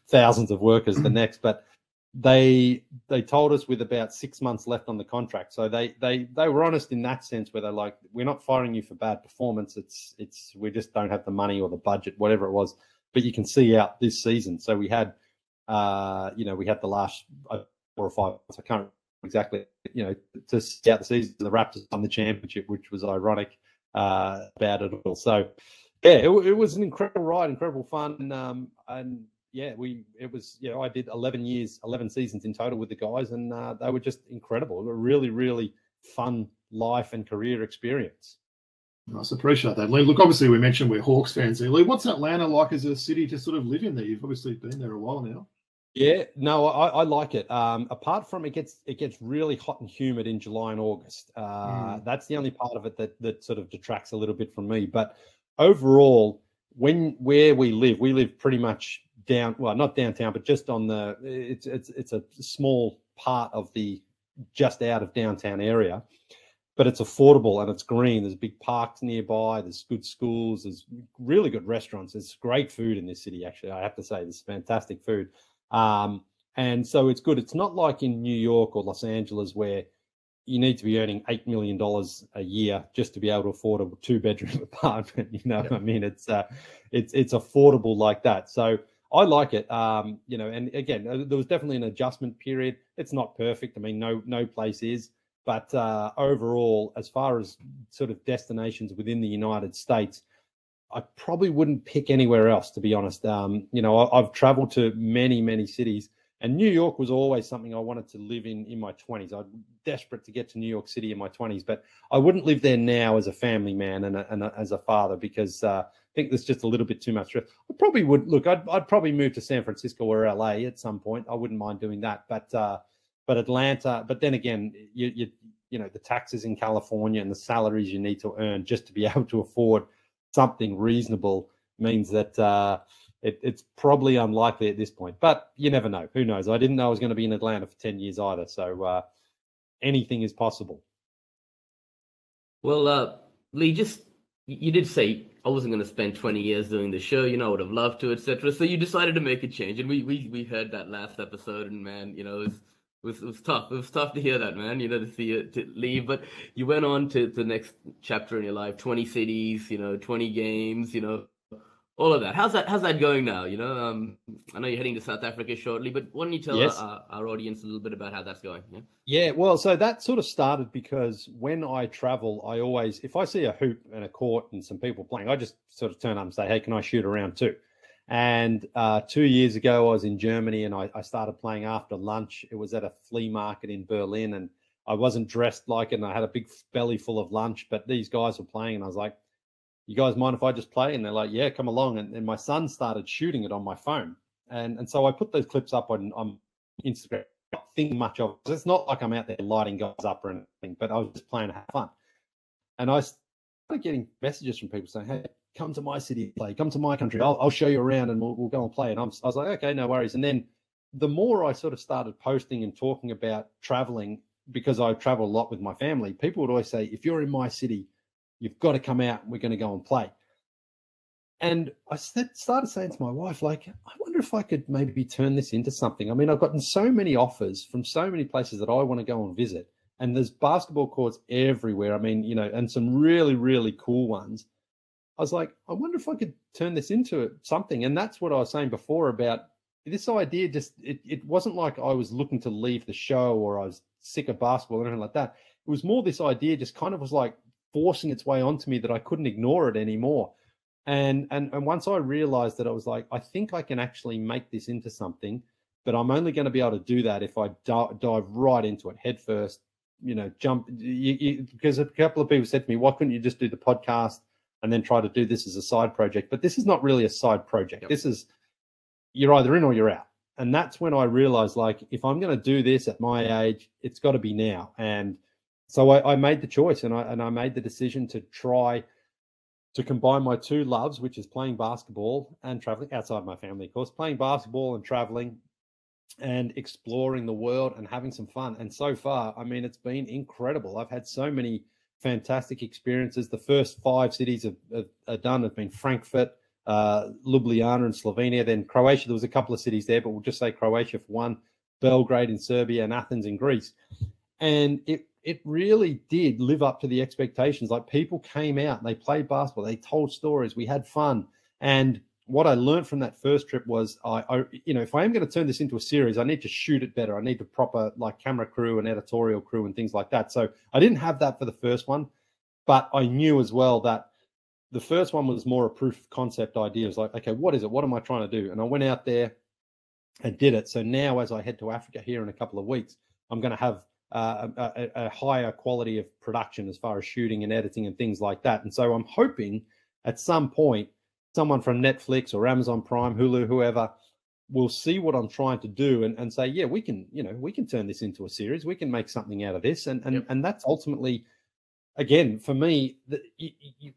thousands of workers the next. But they told us with about 6 months left on the contract. So they were honest in that sense, where they're like, we're not firing you for bad performance. It's we just don't have the money or the budget, whatever it was. But you can see out this season. So we had, we had the last 4 or 5 months, I can't remember exactly, to see out the season. The Raptors won the championship, which was ironic about it all. So, yeah, it was an incredible ride, incredible fun. And yeah, I did 11 seasons in total with the guys, and they were just incredible. A really, really fun life and career experience. Nice, appreciate that, Lee. Look, obviously we mentioned we're Hawks fans here. Lee, what's Atlanta like as a city to sort of live in there? You've obviously been there a while now. Yeah, no, I like it. Apart from it gets really hot and humid in July and August. That's the only part of it that sort of detracts a little bit from me. But overall, where we live pretty much not downtown, but just on it's a small part of the just out of downtown area. but it's affordable and it's green. There's big parks nearby. There's good schools. There's really good restaurants. There's great food in this city, actually. I have to say, there's fantastic food. And so it's good. It's not like in New York or Los Angeles where you need to be earning $8 million a year just to be able to afford a 2-bedroom apartment. I mean, it's affordable like that. So I like it. And again, there was definitely an adjustment period. It's not perfect. I mean, no place is. But overall, as far as sort of destinations within the United States, I probably wouldn't pick anywhere else, to be honest. I've traveled to many, many cities, and New York was always something I wanted to live in my 20s. I'm desperate to get to New York City in my 20s, but I wouldn't live there now as a family man and as a father, because I think there's just a little bit too much stress. I probably would look. I'd probably move to San Francisco or LA at some point. I wouldn't mind doing that, but Atlanta. But then again, you the taxes in California and the salaries you need to earn just to be able to afford something reasonable means that it's probably unlikely at this point. But you never know. Who knows? I didn't know I was going to be in Atlanta for 10 years either. So anything is possible. Well, Leigh, you did say I wasn't going to spend 20 years doing the show. I would have loved to, etc. So you decided to make a change, and we heard that last episode, and man, it was tough. It was tough to hear that, man. To see you to leave, but you went on to the next chapter in your life. 20 cities, 20 games, all of that. How's that going now? I know you're heading to South Africa shortly, but why don't you tell our audience a little bit about how that's going? Yeah, well, so that sort of started because when I travel, I always, if I see a hoop and a court and some people playing, I just sort of turn up and say, hey, can I shoot around too? And 2 years ago, I was in Germany and I started playing after lunch. It was at a flea market in Berlin, and I wasn't dressed like it, and I had a big belly full of lunch, but these guys were playing, and I was like, you guys mind if I just play? And they're like, yeah, come along. And my son started shooting it on my phone. And so I put those clips up on Instagram, not thinking much of it. It's not like I'm out there lighting guys up or anything, but I was just playing to have fun. And I started getting messages from people saying, hey, come to my city, play, come to my country. I'll show you around and we'll go and play. And I was like, okay, no worries. And then the more I sort of started posting and talking about traveling, because I travel a lot with my family, people would always say, if you're in my city, you've got to come out and we're going to go and play. And I started saying to my wife, like, I wonder if I could maybe turn this into something. I mean, I've gotten so many offers from so many places that I want to go and visit. And there's basketball courts everywhere. I mean, and some really, really cool ones. I was like, I wonder if I could turn this into something. And that's what I was saying before about this idea. Just it wasn't like I was looking to leave the show or I was sick of basketball or anything like that. It was more this idea just kind of was like forcing its way onto me that I couldn't ignore it anymore. And once I realized that, I was like, I think I can actually make this into something, but I'm only going to be able to do that if I dive right into it head first, jump. Because a couple of people said to me, why couldn't you just do the podcast and then try to do this as a side project? But this is not really a side project. Yep. This is, you're either in or you're out. And that's when I realized, like, if I'm going to do this at my age, it's got to be now. And so I made the choice, and I made the decision to try to combine my two loves, which is playing basketball and traveling outside my family, of course, playing basketball and traveling and exploring the world and having some fun. And so far, I mean, it's been incredible. I've had so many fantastic experiences. The first 5 cities have done have been Frankfurt, Ljubljana in Slovenia, then Croatia. There was a couple of cities there, but we'll just say Croatia for one, Belgrade in Serbia, and Athens in Greece. And it really did live up to the expectations. Like, people came out, they played basketball, they told stories, we had fun. And what I learned from that first trip was, if I am going to turn this into a series, I need to shoot it better. I need the proper camera crew and editorial crew and things like that. So I didn't have that for the first one, but I knew as well that the first one was more a proof of concept idea. It was like, okay, what is it? What am I trying to do? And I went out there and did it. So now as I head to Africa here in a couple of weeks, I'm going to have a higher quality of production as far as shooting and editing and things like that. And so I'm hoping at some point someone from Netflix or Amazon Prime, Hulu, whoever, will see what I'm trying to do and say, yeah, we can turn this into a series. We can make something out of this. And that's ultimately, again, for me,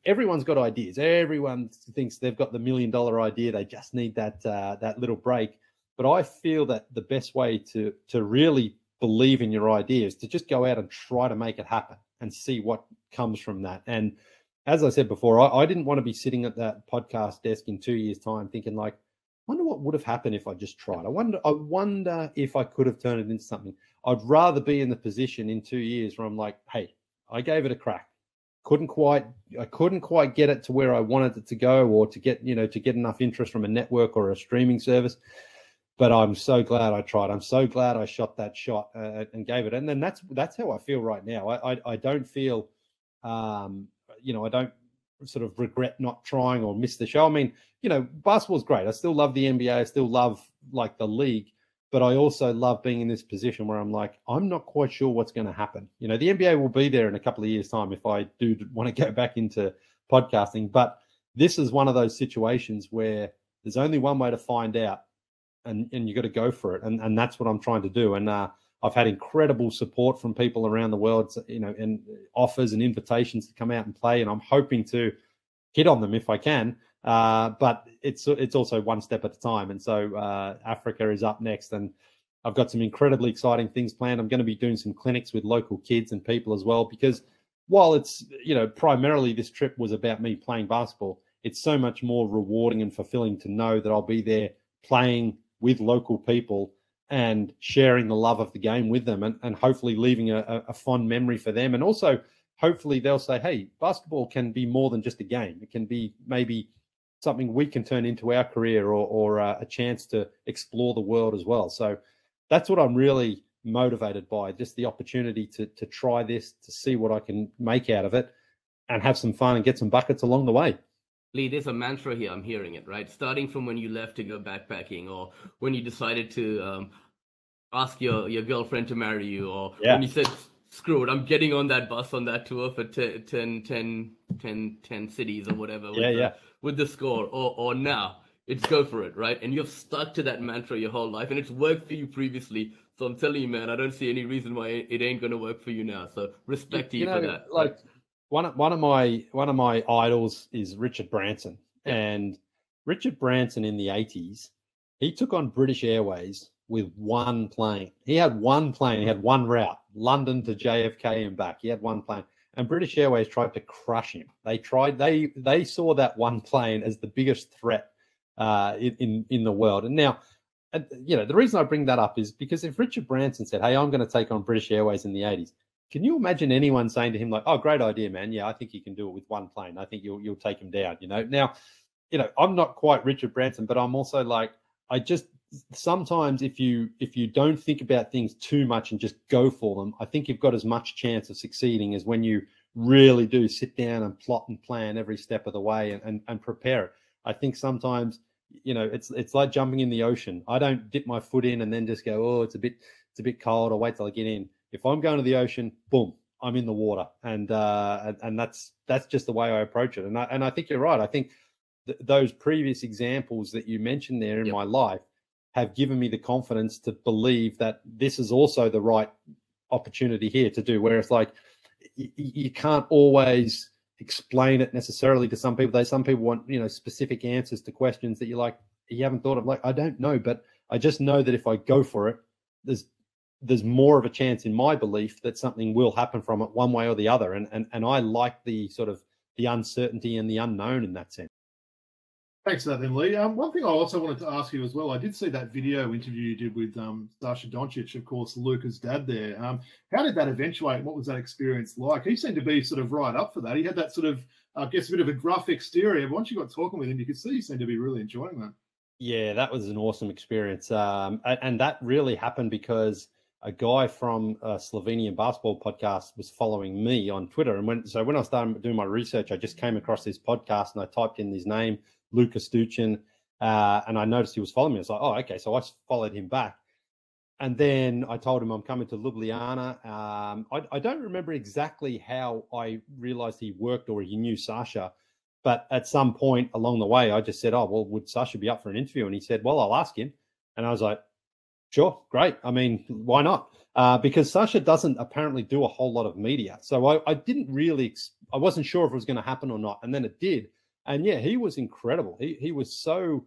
everyone's got ideas. Everyone thinks they've got the $1 million idea. They just need that little break. But I feel that the best way to really believe in your idea is to just go out and try to make it happen. and see what comes from that. And as I said before, I didn't want to be sitting at that podcast desk in 2 years' time thinking like, I wonder what would have happened if I just tried. I wonder if I could have turned it into something. I'd rather be in the position in 2 years where I'm like, hey, I gave it a crack. I couldn't quite get it to where I wanted it to go, or to get enough interest from a network or a streaming service. But I'm so glad I tried. I'm so glad I shot that shot and gave it. And then that's how I feel right now. I don't feel, I don't sort of regret not trying or miss the show. I mean, basketball's great. I still love the NBA. I still love like the league, but I also love being in this position where I'm like, I'm not quite sure what's going to happen. The NBA will be there in a couple of years' time if I do want to go back into podcasting. But this is one of those situations where there's only one way to find out, and you got to go for it. And that's what I'm trying to do. And I've had incredible support from people around the world, and offers and invitations to come out and play. And I'm hoping to hit on them if I can. But it's also one step at a time. And so Africa is up next, and I've got some incredibly exciting things planned. I'm going to be doing some clinics with local kids and people as well, because while it's, primarily this trip was about me playing basketball, it's so much more rewarding and fulfilling to know that I'll be there playing with local people and sharing the love of the game with them, and hopefully leaving a fond memory for them. And also, hopefully they'll say, hey, basketball can be more than just a game. It can be maybe something we can turn into our career, or a chance to explore the world as well. So that's what I'm really motivated by, just the opportunity to try this, to see what I can make out of it and have some fun and get some buckets along the way. Leigh, there's a mantra here. I'm hearing it, right? Starting from when you left to go backpacking, or when you decided to ask your girlfriend to marry you, or when you said, screw it, I'm getting on that bus on that tour for 10 cities or whatever with the score, or now it's go for it, right? And you've stuck to that mantra your whole life, and it's worked for you previously. So I'm telling you, man, I don't see any reason why it ain't going to work for you now. So respect to you for that. Like one of my idols is Richard Branson, and Richard Branson in the 80s, he took on British Airways with one plane. He had one plane. He had one route, London to JFK and back. He had one plane. And British Airways tried to crush him. They saw that one plane as the biggest threat in the world. And now, the reason I bring that up is because if Richard Branson said, hey, I'm going to take on British Airways in the 80s, can you imagine anyone saying to him like, oh, great idea, man. Yeah, I think you can do it with one plane. I think you'll take him down, Now, I'm not quite Richard Branson, but I'm also like, sometimes if you don't think about things too much and just go for them, I think you've got as much chance of succeeding as when you really do sit down and plot and plan every step of the way and prepare it. I think sometimes, it's like jumping in the ocean. I don't dip my foot in and then just go, oh, it's a bit cold. I'll wait till I get in. If I'm going to the ocean, boom, I'm in the water. And that's just the way I approach it. And I think you're right. I think those previous examples that you mentioned there in my life have given me the confidence to believe that this is also the right opportunity here to do, where it's like you can't always explain it necessarily to some people. Some people want, specific answers to questions that you haven't thought of. Like, I don't know, but I just know that if I go for it, there's more of a chance in my belief that something will happen from it one way or the other. And I like the sort of the uncertainty and the unknown in that sense. Thanks for that then, Leigh. One thing I also wanted to ask you as well, I did see that video interview you did with Sasha Doncic, of course, Luka's dad there. How did that eventuate? What was that experience like? He seemed to be sort of right up for that. He had that sort of, I guess, a bit of a gruff exterior. But once you got talking with him, you could see he seemed to be really enjoying that. Yeah, that was an awesome experience. And that really happened because a guy from a Slovenian basketball podcast was following me on Twitter. And when I started doing my research, I just came across this podcast and I typed in his name, Luka Stuchin, and I noticed he was following me. I was like, oh, okay. So I followed him back. And then I told him I'm coming to Ljubljana. I don't remember exactly how I realized he worked or he knew Sasha. But at some point along the way, I just said, oh, well, would Sasha be up for an interview? And he said, well, I'll ask him. And I was like, sure, great. I mean, why not? Because Sasha doesn't apparently do a whole lot of media. So I didn't really, I wasn't sure if it was going to happen or not. And then it did. And yeah, he was incredible. He was so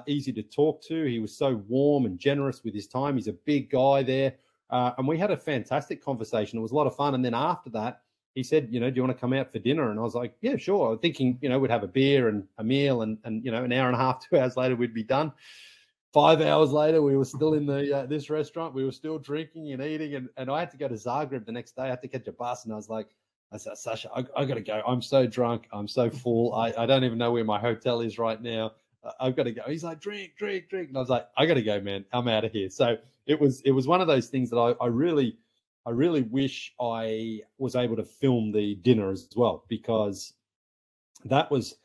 easy to talk to. He was so warm and generous with his time. He's a big guy there. And we had a fantastic conversation. It was a lot of fun. And then after that, he said, do you want to come out for dinner? And I was like, yeah, sure. Thinking, we'd have a beer and a meal and an hour and a half, 2 hours later, we'd be done. 5 hours later, we were still in the this restaurant. We were still drinking and eating. And I had to go to Zagreb the next day. I had to catch a bus. And I said, Sasha, I got to go. I'm so drunk. I'm so full. I don't even know where my hotel is right now. I've got to go. He's like, drink. And I was like, I got to go, man. I'm out of here. So it was one of those things that I really wish I was able to film the dinner as well, because that was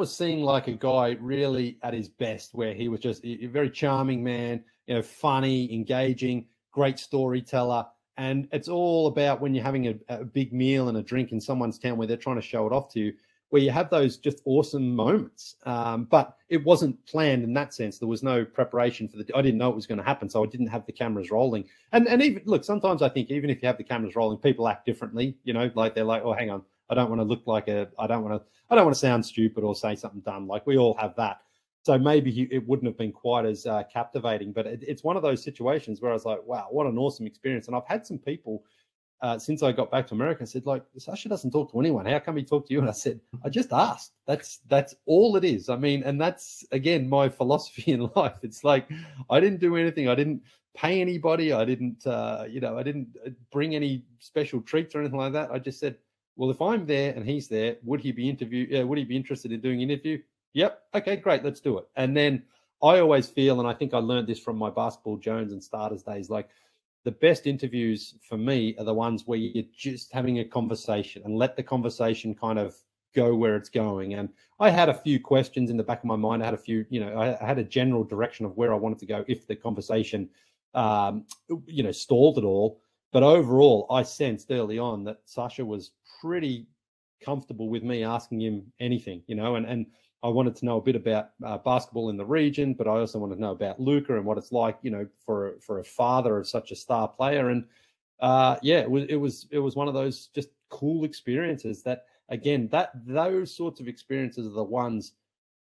seeing like a guy really at his best, where he was just a very charming man, funny, engaging, great storyteller. And it's all about when you're having a big meal and a drink in someone's town where they're trying to show it off to you, where you have those just awesome moments. But it wasn't planned in that sense. There was no preparation for I didn't know it was going to happen, so I didn't have the cameras rolling. And even, look, sometimes I think even if you have the cameras rolling, people act differently, like they're like, oh, hang on, I don't want to look like I don't want to sound stupid or say something dumb. Like, we all have that. So maybe it wouldn't have been quite as captivating. But it's one of those situations where I was like, wow, what an awesome experience. And I've had some people since I got back to America said, like, Sasha doesn't talk to anyone. How come he talked to you? And I said, I just asked. That's all it is. I mean, and that's, again, my philosophy in life. It's like, I didn't do anything. I didn't pay anybody. I didn't, I didn't bring any special treats or anything like that. I just said, well, if I'm there and he's there, would he be interested in doing an interview? Yep. Okay, great. Let's do it. And then I always feel, and I think I learned this from my Basketball Jones and Starters days, like, the best interviews for me are the ones where you're just having a conversation and let the conversation kind of go where it's going. And I had a few questions in the back of my mind. I had a few, I had a general direction of where I wanted to go if the conversation, stalled at all. But overall, I sensed early on that Sasha was pretty comfortable with me asking him anything, and I wanted to know a bit about basketball in the region, but I also wanted to know about Luka and what it's like, for a father of such a star player. And it was one of those just cool experiences that, again, those sorts of experiences are the ones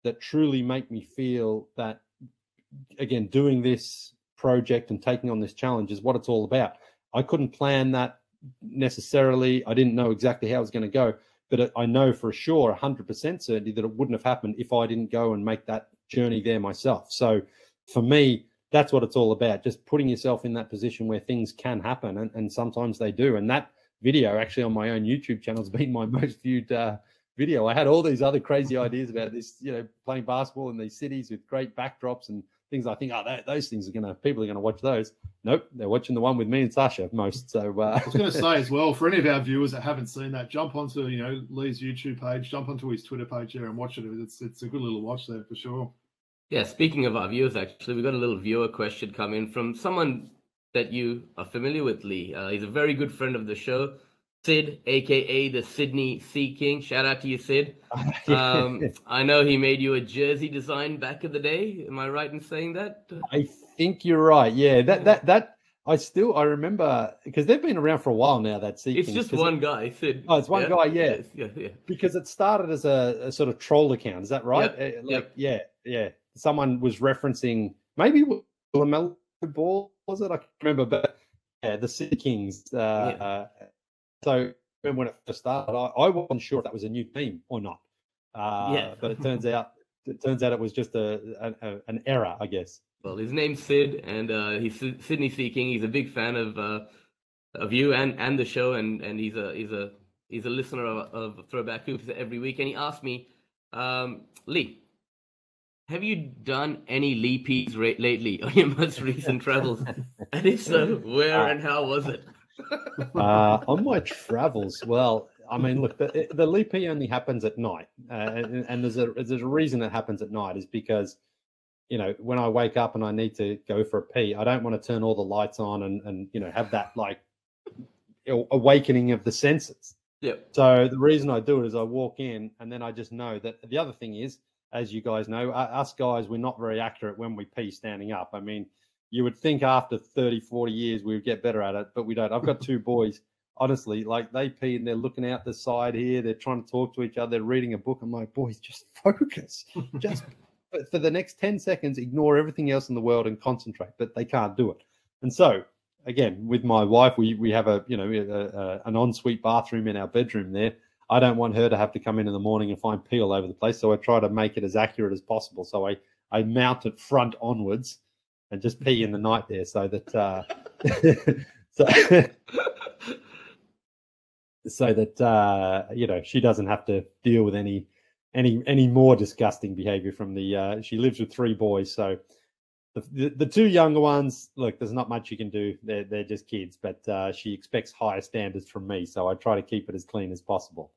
that truly make me feel that, again, doing this project and taking on this challenge is what it's all about. I couldn't plan that necessarily. I didn't know exactly how it was going to go. But I know for sure, 100% certainty, that it wouldn't have happened if I didn't go and make that journey there myself. So for me, that's what it's all about, just putting yourself in that position where things can happen, and sometimes they do. And that video actually on my own YouTube channel has been my most viewed video. I had all these other crazy ideas about this, playing basketball in these cities with great backdrops and things. I think, those things people are going to watch those. Nope, they're watching the one with me and Sasha most. So I was going to say as well, for any of our viewers that haven't seen that, jump onto Leigh's YouTube page, jump onto his Twitter page there and watch it. It's a good little watch there for sure. Yeah, speaking of our viewers, actually, we got a little viewer question come in from someone that you are familiar with, Leigh. He's a very good friend of the show, Sid, aka the Sydney Sea King. Shout out to you, Sid. I know he made you a jersey design back in the day. Am I right in saying that? I think you're right. Yeah, that I remember, because they've been around for a while now. That Sea King. It's just one guy, Sid. Oh, it's one guy. Yeah. Yes, yeah. Because it started as a sort of troll account. Is that right? Yep. Yeah. Someone was referencing maybe LaMelo Ball, was it? I can't remember, but yeah, the Sea Kings. So when it first started, I wasn't sure if that was a new team or not. But it turns out it was just an error, I guess. Well, his name's Sid, and he's Sydney Sea King. He's a big fan of you and the show, and he's a listener of Throwback Hoops every week. And he asked me, Leigh, have you done any Leigh P's lately on your most recent travels? And if so, where and how was it? On my travels, well, I mean, look, the Leigh P only happens at night, and there's a reason it happens at night, is because, when I wake up and I need to go for a pee, I don't want to turn all the lights on and have that like awakening of the senses. Yeah. So the reason I do it is I walk in, and then I just know that. The other thing is, as you guys know, us guys, we're not very accurate when we pee standing up. I mean, you would think after 30, 40 years we would get better at it, but we don't. I've got two boys, honestly, like they pee and they're looking out the side here. They're trying to talk to each other. They're reading a book. I'm like, boys, just focus. Just for the next 10 seconds, ignore everything else in the world and concentrate. But they can't do it. And so, again, with my wife, we have an ensuite bathroom in our bedroom there. I don't want her to have to come in the morning and find pee all over the place, so I try to make it as accurate as possible. So I mount it front onwards and just pee in the night there, so that she doesn't have to deal with any more disgusting behavior from the. She lives with 3 boys, so. The 2 younger ones, look, there's not much you can do. They're just kids, but she expects higher standards from me, so I try to keep it as clean as possible.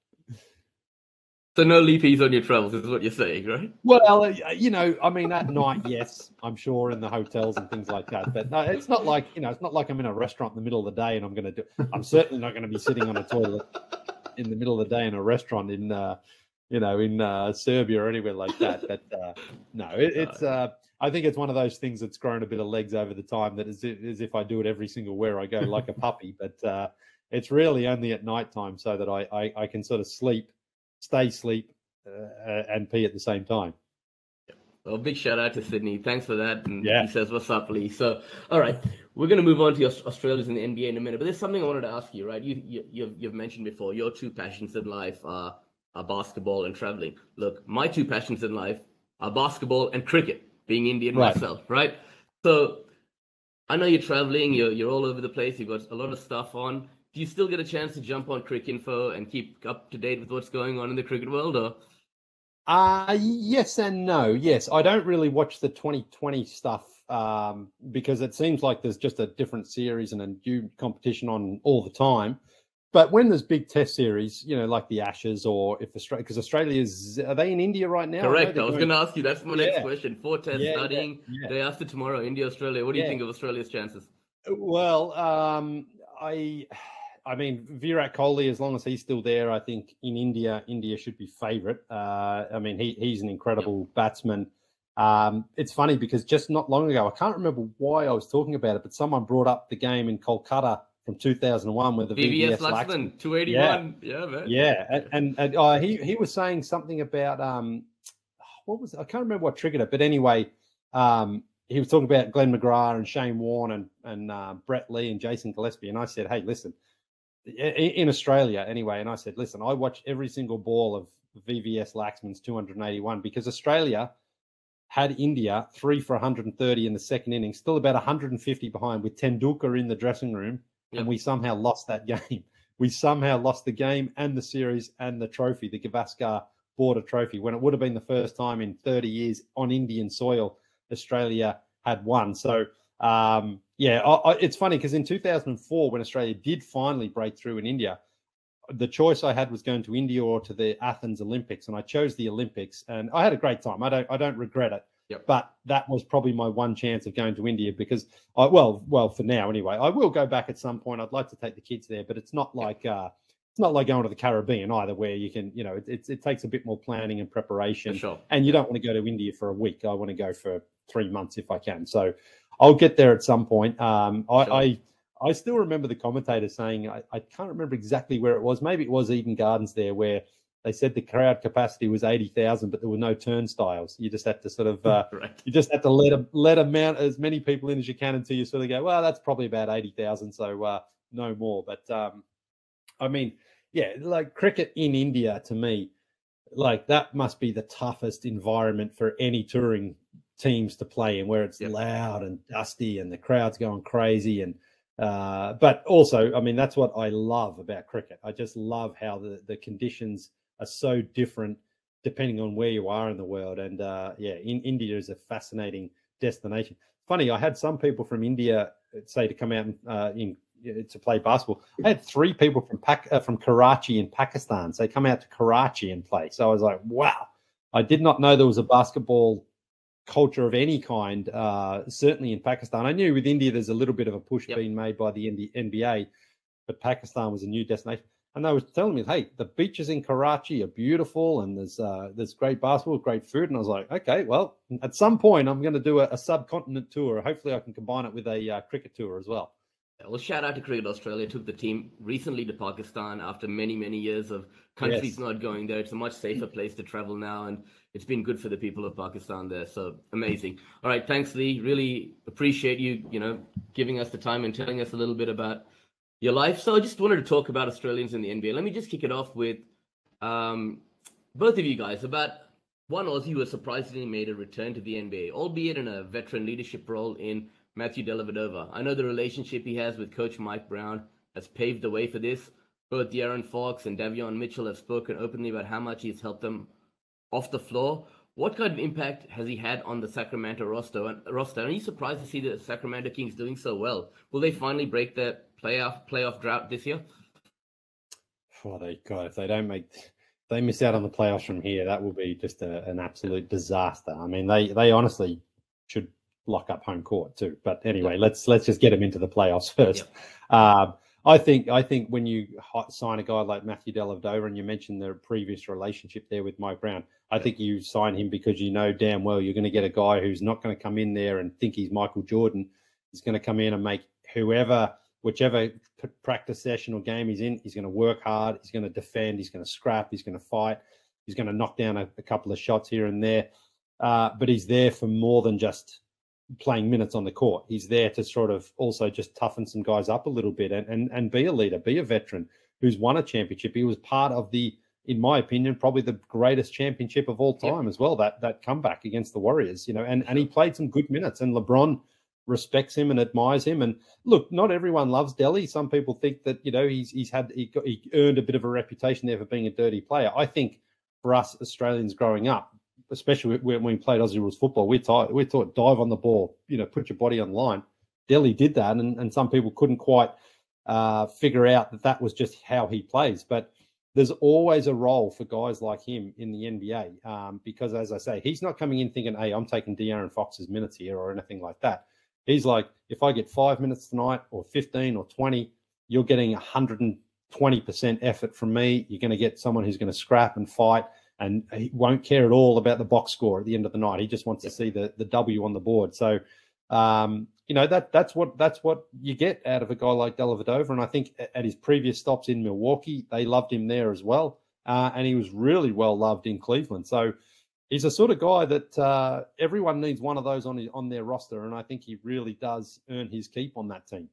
So no leapies on your travels is what you're saying, right? Well, at night, yes, I'm sure, in the hotels and things like that. But no, it's not like I'm in a restaurant in the middle of the day and I'm certainly not going to be sitting on a toilet in the middle of the day in a restaurant in Serbia or anywhere like that. But no, it's. I think it's one of those things that's grown a bit of legs over the time. That is if I do it every single where I go, like a puppy. But it's really only at night time, so that I can sort of stay asleep, and pee at the same time. Well, big shout out to Sydney. Thanks for that. And He says, "What's up, Leigh?" So, all right, we're going to move on to Australians in the NBA in a minute. But there's something I wanted to ask you. Right, you've mentioned before your 2 passions in life are basketball and traveling. Look, my 2 passions in life are basketball and cricket. Being Indian myself, right? So I know you're traveling, you're all over the place, you've got a lot of stuff on. Do you still get a chance to jump on Cricinfo and keep up to date with what's going on in the cricket world? Or yes and no. Yes, I don't really watch the 2020 stuff because it seems like there's just a different series and a new competition on all the time. But when there's big test series, like the Ashes, or if because Australia are they in India right now? Correct. I was going to ask you. That's my next question. 4 tests starting day after tomorrow, India, Australia. What do you think of Australia's chances? Well, I mean, Virat Kohli, as long as he's still there, I think in India should be favourite. I mean, he's an incredible batsman. It's funny because just not long ago, I can't remember why I was talking about it, but someone brought up the game in Kolkata from 2001 with the VVS Laxman, 281. Yeah, man. Yeah, and he was saying something about what was it? I can't remember what triggered it, but anyway, he was talking about Glenn McGrath and Shane Warne and Brett Lee and Jason Gillespie, and I said, hey, listen, in Australia anyway, and I said, listen, I watch every single ball of VVS Laxman's 281 because Australia had India 3 for 130 in the second inning, still about 150 behind with Tendulkar in the dressing room. And we somehow lost that game. We somehow lost the game and the series and the trophy, the Gavaskar Border Trophy, when it would have been the first time in 30 years on Indian soil Australia had won. So, it's funny because in 2004, when Australia did finally break through in India, the choice I had was going to India or to the Athens Olympics, and I chose the Olympics, and I had a great time. I don't regret it. Yep. But that was probably my one chance of going to India because, for now anyway, I will go back at some point. I'd like to take the kids there, but it's not like going to the Caribbean either, where you can, it takes a bit more planning and preparation. For sure. And you don't want to go to India for a week. I want to go for 3 months if I can. So I'll get there at some point. I still remember the commentator saying, I can't remember exactly where it was. Maybe it was Eden Gardens there, where they said the crowd capacity was 80,000, but there were no turnstiles. You just had to sort of, you just had to let them mount as many people in as you can until you sort of go, well, that's probably about 80,000, so no more. But I mean, like cricket in India to me, like that must be the toughest environment for any touring teams to play in, where it's loud and dusty and the crowd's going crazy. And but also, I mean, that's what I love about cricket. I just love how the conditions are so different depending on where you are in the world. And India is a fascinating destination. Funny, I had some people from India say to come out to play basketball. I had 3 people from Karachi in Pakistan. So they come out to Karachi and play. So I was like, wow, I did not know there was a basketball culture of any kind, certainly in Pakistan. I knew with India there's a little bit of a push being made by the NBA, but Pakistan was a new destination. And they were telling me, hey, the beaches in Karachi are beautiful and there's great basketball, great food. And I was like, okay, well, at some point I'm going to do a subcontinent tour. Hopefully I can combine it with a cricket tour as well. Well, shout out to Cricket Australia. Took the team recently to Pakistan after many, many years of countries Yes. not going there. It's a much safer place to travel now, and it's been good for the people of Pakistan there. So amazing. All right, thanks, Leigh. Really appreciate you, giving us the time and telling us a little bit about your life. So I just wanted to talk about Australians in the NBA. Let me just kick it off with both of you guys about one Aussie who has surprisingly made a return to the NBA, albeit in a veteran leadership role in Matthew Dellavedova. I know the relationship he has with Coach Mike Brown has paved the way for this. Both De'Aaron Fox and Davion Mitchell have spoken openly about how much he's helped them off the floor. What kind of impact has he had on the Sacramento roster? And are you surprised to see the Sacramento Kings doing so well? Will they finally break the playoff drought this year? Oh, if they miss out on the playoffs from here, that will be just an absolute disaster. I mean, they honestly should lock up home court too. But anyway, let's just get them into the playoffs first. Yep. I think when you sign a guy like Matthew Dellavedova, and you mentioned the previous relationship there with Mike Brown, I think you sign him because you know damn well you're going to get a guy who's not going to come in there and think he's Michael Jordan. He's going to come in and make whichever practice session or game he's in, he's going to work hard, he's going to defend, he's going to scrap, he's going to fight, he's going to knock down a couple of shots here and there. But he's there for more than just playing minutes on the court. He's there to sort of also just toughen some guys up a little bit and be a leader, be a veteran who's won a championship. He was part of in my opinion, probably the greatest championship of all time as well, that comeback against the Warriors, and he played some good minutes, and LeBron respects him and admires him. And look, not everyone loves Delly. Some people think that, he earned a bit of a reputation there for being a dirty player. I think for us Australians growing up, especially when we played Aussie rules football, we're taught dive on the ball, put your body on line. Delly did that, and some people couldn't quite figure out that was just how he plays. But there's always a role for guys like him in the NBA because, as I say, he's not coming in thinking, hey, I'm taking De'Aaron Fox's minutes here or anything like that. He's like, if I get 5 minutes tonight or 15 or 20, you're getting 120% effort from me. You're going to get someone who's going to scrap and fight, and he won't care at all about the box score at the end of the night. He just wants to see the W on the board. So, that's what you get out of a guy like Dellavedova. And I think at his previous stops in Milwaukee, they loved him there as well. And he was really well loved in Cleveland. So he's a sort of guy that everyone needs one of those on their roster. And I think he really does earn his keep on that team.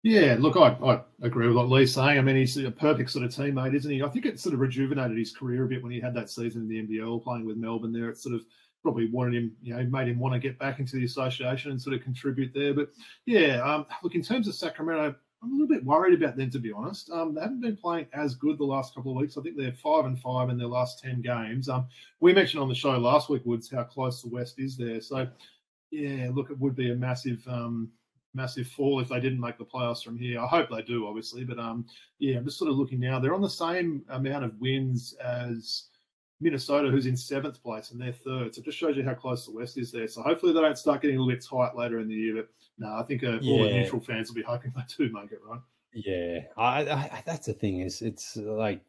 Yeah, look, I agree with what Leigh's saying. I mean, he's a perfect sort of teammate, isn't he? I think it sort of rejuvenated his career a bit when he had that season in the NBL playing with Melbourne there. It sort of probably wanted him, made him want to get back into the association and sort of contribute there. But yeah, look, in terms of Sacramento, I'm a little bit worried about them, to be honest. They haven't been playing as good the last couple of weeks. I think they're 5-5 in their last 10 games. We mentioned on the show last week, Woods, how close the West is there. So yeah, look, it would be a massive fall if they didn't make the playoffs from here. I hope they do, obviously. But yeah, I'm just sort of looking now. They're on the same amount of wins as Minnesota, who's in 7th place, and they're 3rd. So it just shows you how close the West is there. So hopefully they don't start getting a little bit tight later in the year. But no, I think all the neutral fans will be hoping they do make it, right? Yeah, I that's the thing is it's like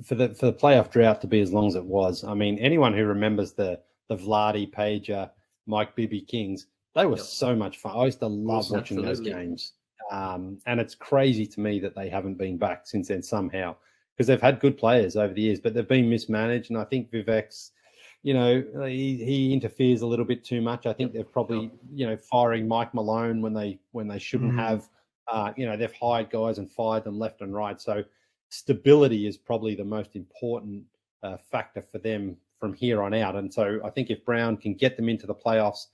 for the playoff drought to be as long as it was. I mean, anyone who remembers the Vlade, Pager, Mike Bibby Kings, they were so much fun. I used to love watching those games. And it's crazy to me that they haven't been back since then somehow, because they've had good players over the years, but they've been mismanaged. And I think Vivek's, he interferes a little bit too much. I think they've probably, firing Mike Malone when they shouldn't have. They've hired guys and fired them left and right. So stability is probably the most important factor for them from here on out. And so I think if Brown can get them into the playoffs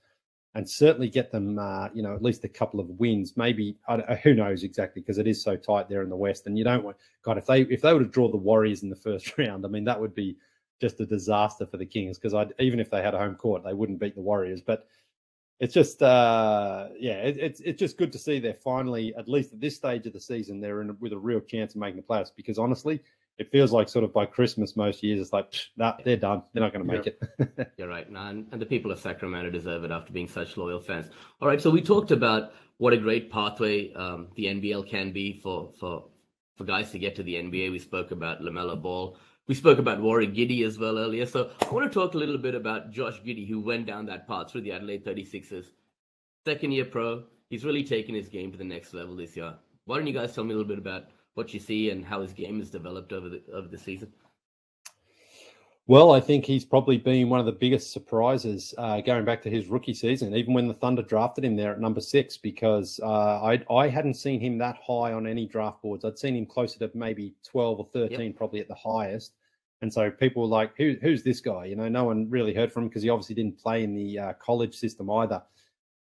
and certainly get them, at least a couple of wins, maybe, who knows exactly, because it is so tight there in the West. And you don't want, God, if they were to draw the Warriors in the first round, I mean, that would be just a disaster for the Kings, because even if they had a home court, they wouldn't beat the Warriors. But it's just, it's just good to see they're finally, at least at this stage of the season, they're with a real chance of making the playoffs, because honestly, it feels like sort of by Christmas most years, it's like, nah, they're done. They're not going to make it. You're right. And the people of Sacramento deserve it after being such loyal fans. All right, so we talked about what a great pathway the NBL can be for guys to get to the NBA. We spoke about LaMelo Ball. We spoke about Warren Giddey as well earlier. So I want to talk a little bit about Josh Giddey, who went down that path through the Adelaide 36ers. second-year pro. He's really taken his game to the next level this year. Why don't you guys tell me a little bit about what you see and how his game has developed over the season? Well, I think he's probably been one of the biggest surprises going back to his rookie season, even when the Thunder drafted him there at number 6, because I hadn't seen him that high on any draft boards. I'd seen him closer to maybe 12 or 13, probably at the highest. And so people were like, who's this guy? You know, no one really heard from him because he obviously didn't play in the college system either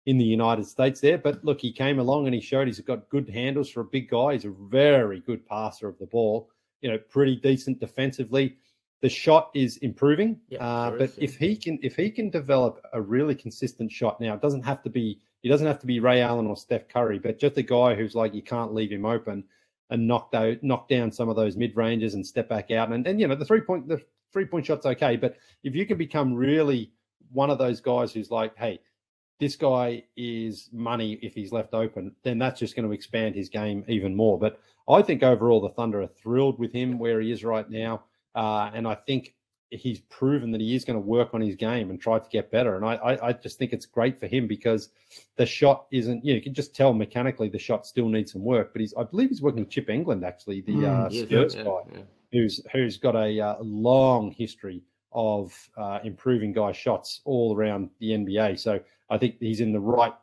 in the United States there. But look, he came along and he showed he's got good handles for a big guy. He's a very good passer of the ball, you know, pretty decent defensively. The shot is improving, but if he can develop a really consistent shot, now he doesn't have to be Ray Allen or Steph Curry, but just a guy who's like, you can't leave him open and knock down some of those mid ranges and step back out. And you know, the 3-point shot's okay, but if you can become really one of those guys who's like, hey, this guy is money if he's left open, then that's just going to expand his game even more. But I think overall the Thunder are thrilled with him where he is right now. And I think he's proven that he is going to work on his game and try to get better. And I just think it's great for him because the shot isn't, you can just tell mechanically the shot still needs some work. But I believe he's working with Chip England, actually, the Spurs guy, who's got a long history of improving guys' shots all around the NBA. So I think he's in the right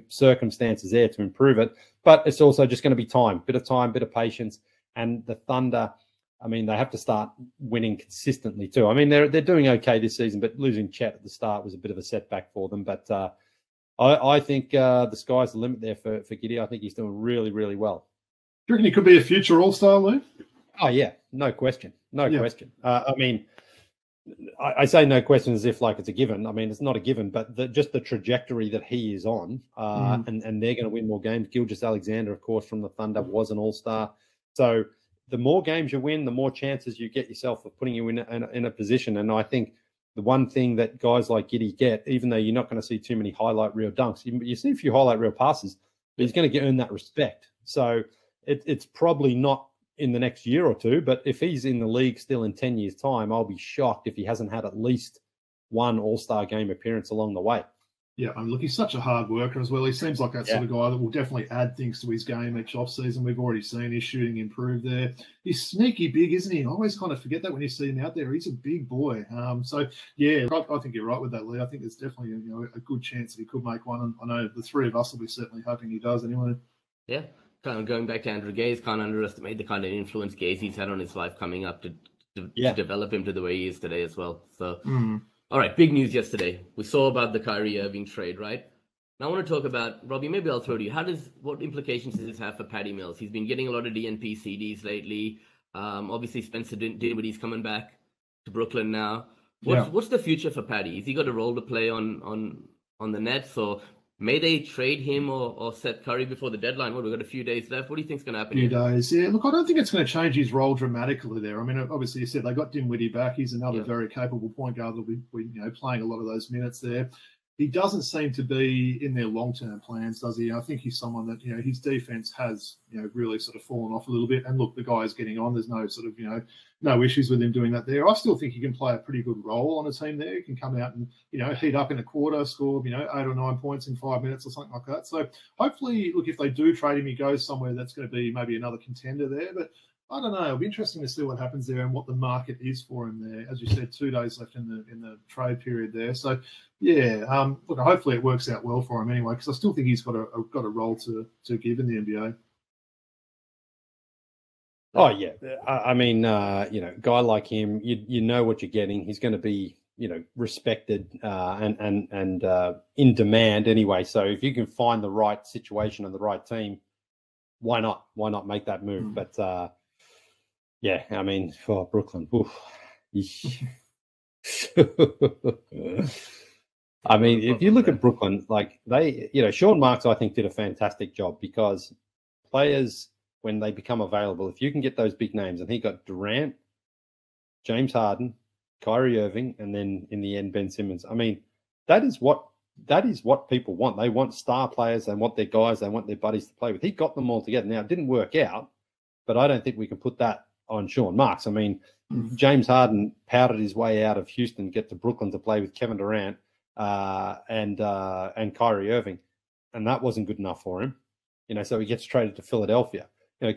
circumstances there to improve it. But it's also just going to be time, bit of patience. And the Thunder, I mean, they have to start winning consistently too. I mean, they're doing okay this season, but losing Chet at the start was a bit of a setback for them. But I think the sky's the limit there for Giddey. I think he's doing really, really well. Do you reckon he could be a future All-Star, Lou? Oh, yeah. No question. No question. I mean, I say no question as if like it's a given. I mean, it's not a given, but just the trajectory that he is on, and they're going to win more games. Gilgeous-Alexander, of course, from the Thunder was an All-Star. So the more games you win, the more chances you get yourself of putting you in a position. And I think the one thing that guys like Giddey get, even though you're not going to see too many highlight reel dunks, you see a few highlight reel passes, but he's going to earn that respect. So it's probably not in the next year or two, but if he's in the league still in 10 years' time, I'll be shocked if he hasn't had at least one All-Star game appearance along the way. Yeah, I mean, look, he's such a hard worker as well. He seems like that sort of guy that will definitely add things to his game each offseason. We've already seen his shooting improve there. He's sneaky big, isn't he? I always kind of forget that when you see him out there. He's a big boy. So, yeah, I think you're right with that, Lee. I think there's definitely a good chance that he could make one. And I know the three of us will be certainly hoping he does anyway. Yeah, kind of going back to Andrew Gaze, can't underestimate the kind of influence Gaze's had on his life coming up to develop him to the way he is today as well. So, all right, big news yesterday. We saw about the Kyrie Irving trade, right? Now I want to talk about, Robbie, maybe I'll throw to you. What implications does this have for Patty Mills? He's been getting a lot of DNP CDs lately. Obviously, Spencer Dinwiddie's coming back to Brooklyn now. What's the future for Patty? Has he got a role to play on the Nets, or may they trade him or set Curry before the deadline? We've got a few days left. What do you think's going to happen? A few days, yeah. Look, I don't think it's going to change his role dramatically there. I mean, obviously, you said they got Dinwiddie back. He's another very capable point guard that'll be playing a lot of those minutes there. He doesn't seem to be in their long-term plans, does he? I think he's someone that, his defense has, really sort of fallen off a little bit. And look, the guy's getting on. There's no sort of, no issues with him doing that there. I still think he can play a pretty good role on a team there. He can come out and, heat up in a quarter, score, 8 or 9 points in 5 minutes or something like that. So hopefully, look, if they do trade him, he goes somewhere that's going to be maybe another contender there. But I don't know. It'll be interesting to see what happens there and what the market is for him there. As you said, 2 days left in the trade period there. So, yeah, look, hopefully it works out well for him anyway, because I still think he's got a role to give in the NBA. Oh yeah, I mean, guy like him, you know what you're getting. He's going to be, respected and in demand anyway. So if you can find the right situation and the right team, why not? Why not make that move? But yeah, I mean, for Brooklyn, I mean, if you look at Brooklyn, like they, Sean Marks, I think, did a fantastic job because players, when they become available, if you can get those big names, and he got Durant, James Harden, Kyrie Irving, and then in the end, Ben Simmons. I mean, that is what people want. They want star players. They want their guys. They want their buddies to play with. He got them all together. Now, it didn't work out, but I don't think we can put that on Sean Marks. I mean, James Harden powdered his way out of Houston, get to Brooklyn to play with Kevin Durant, and Kyrie Irving, and that wasn't good enough for him. So he gets traded to Philadelphia.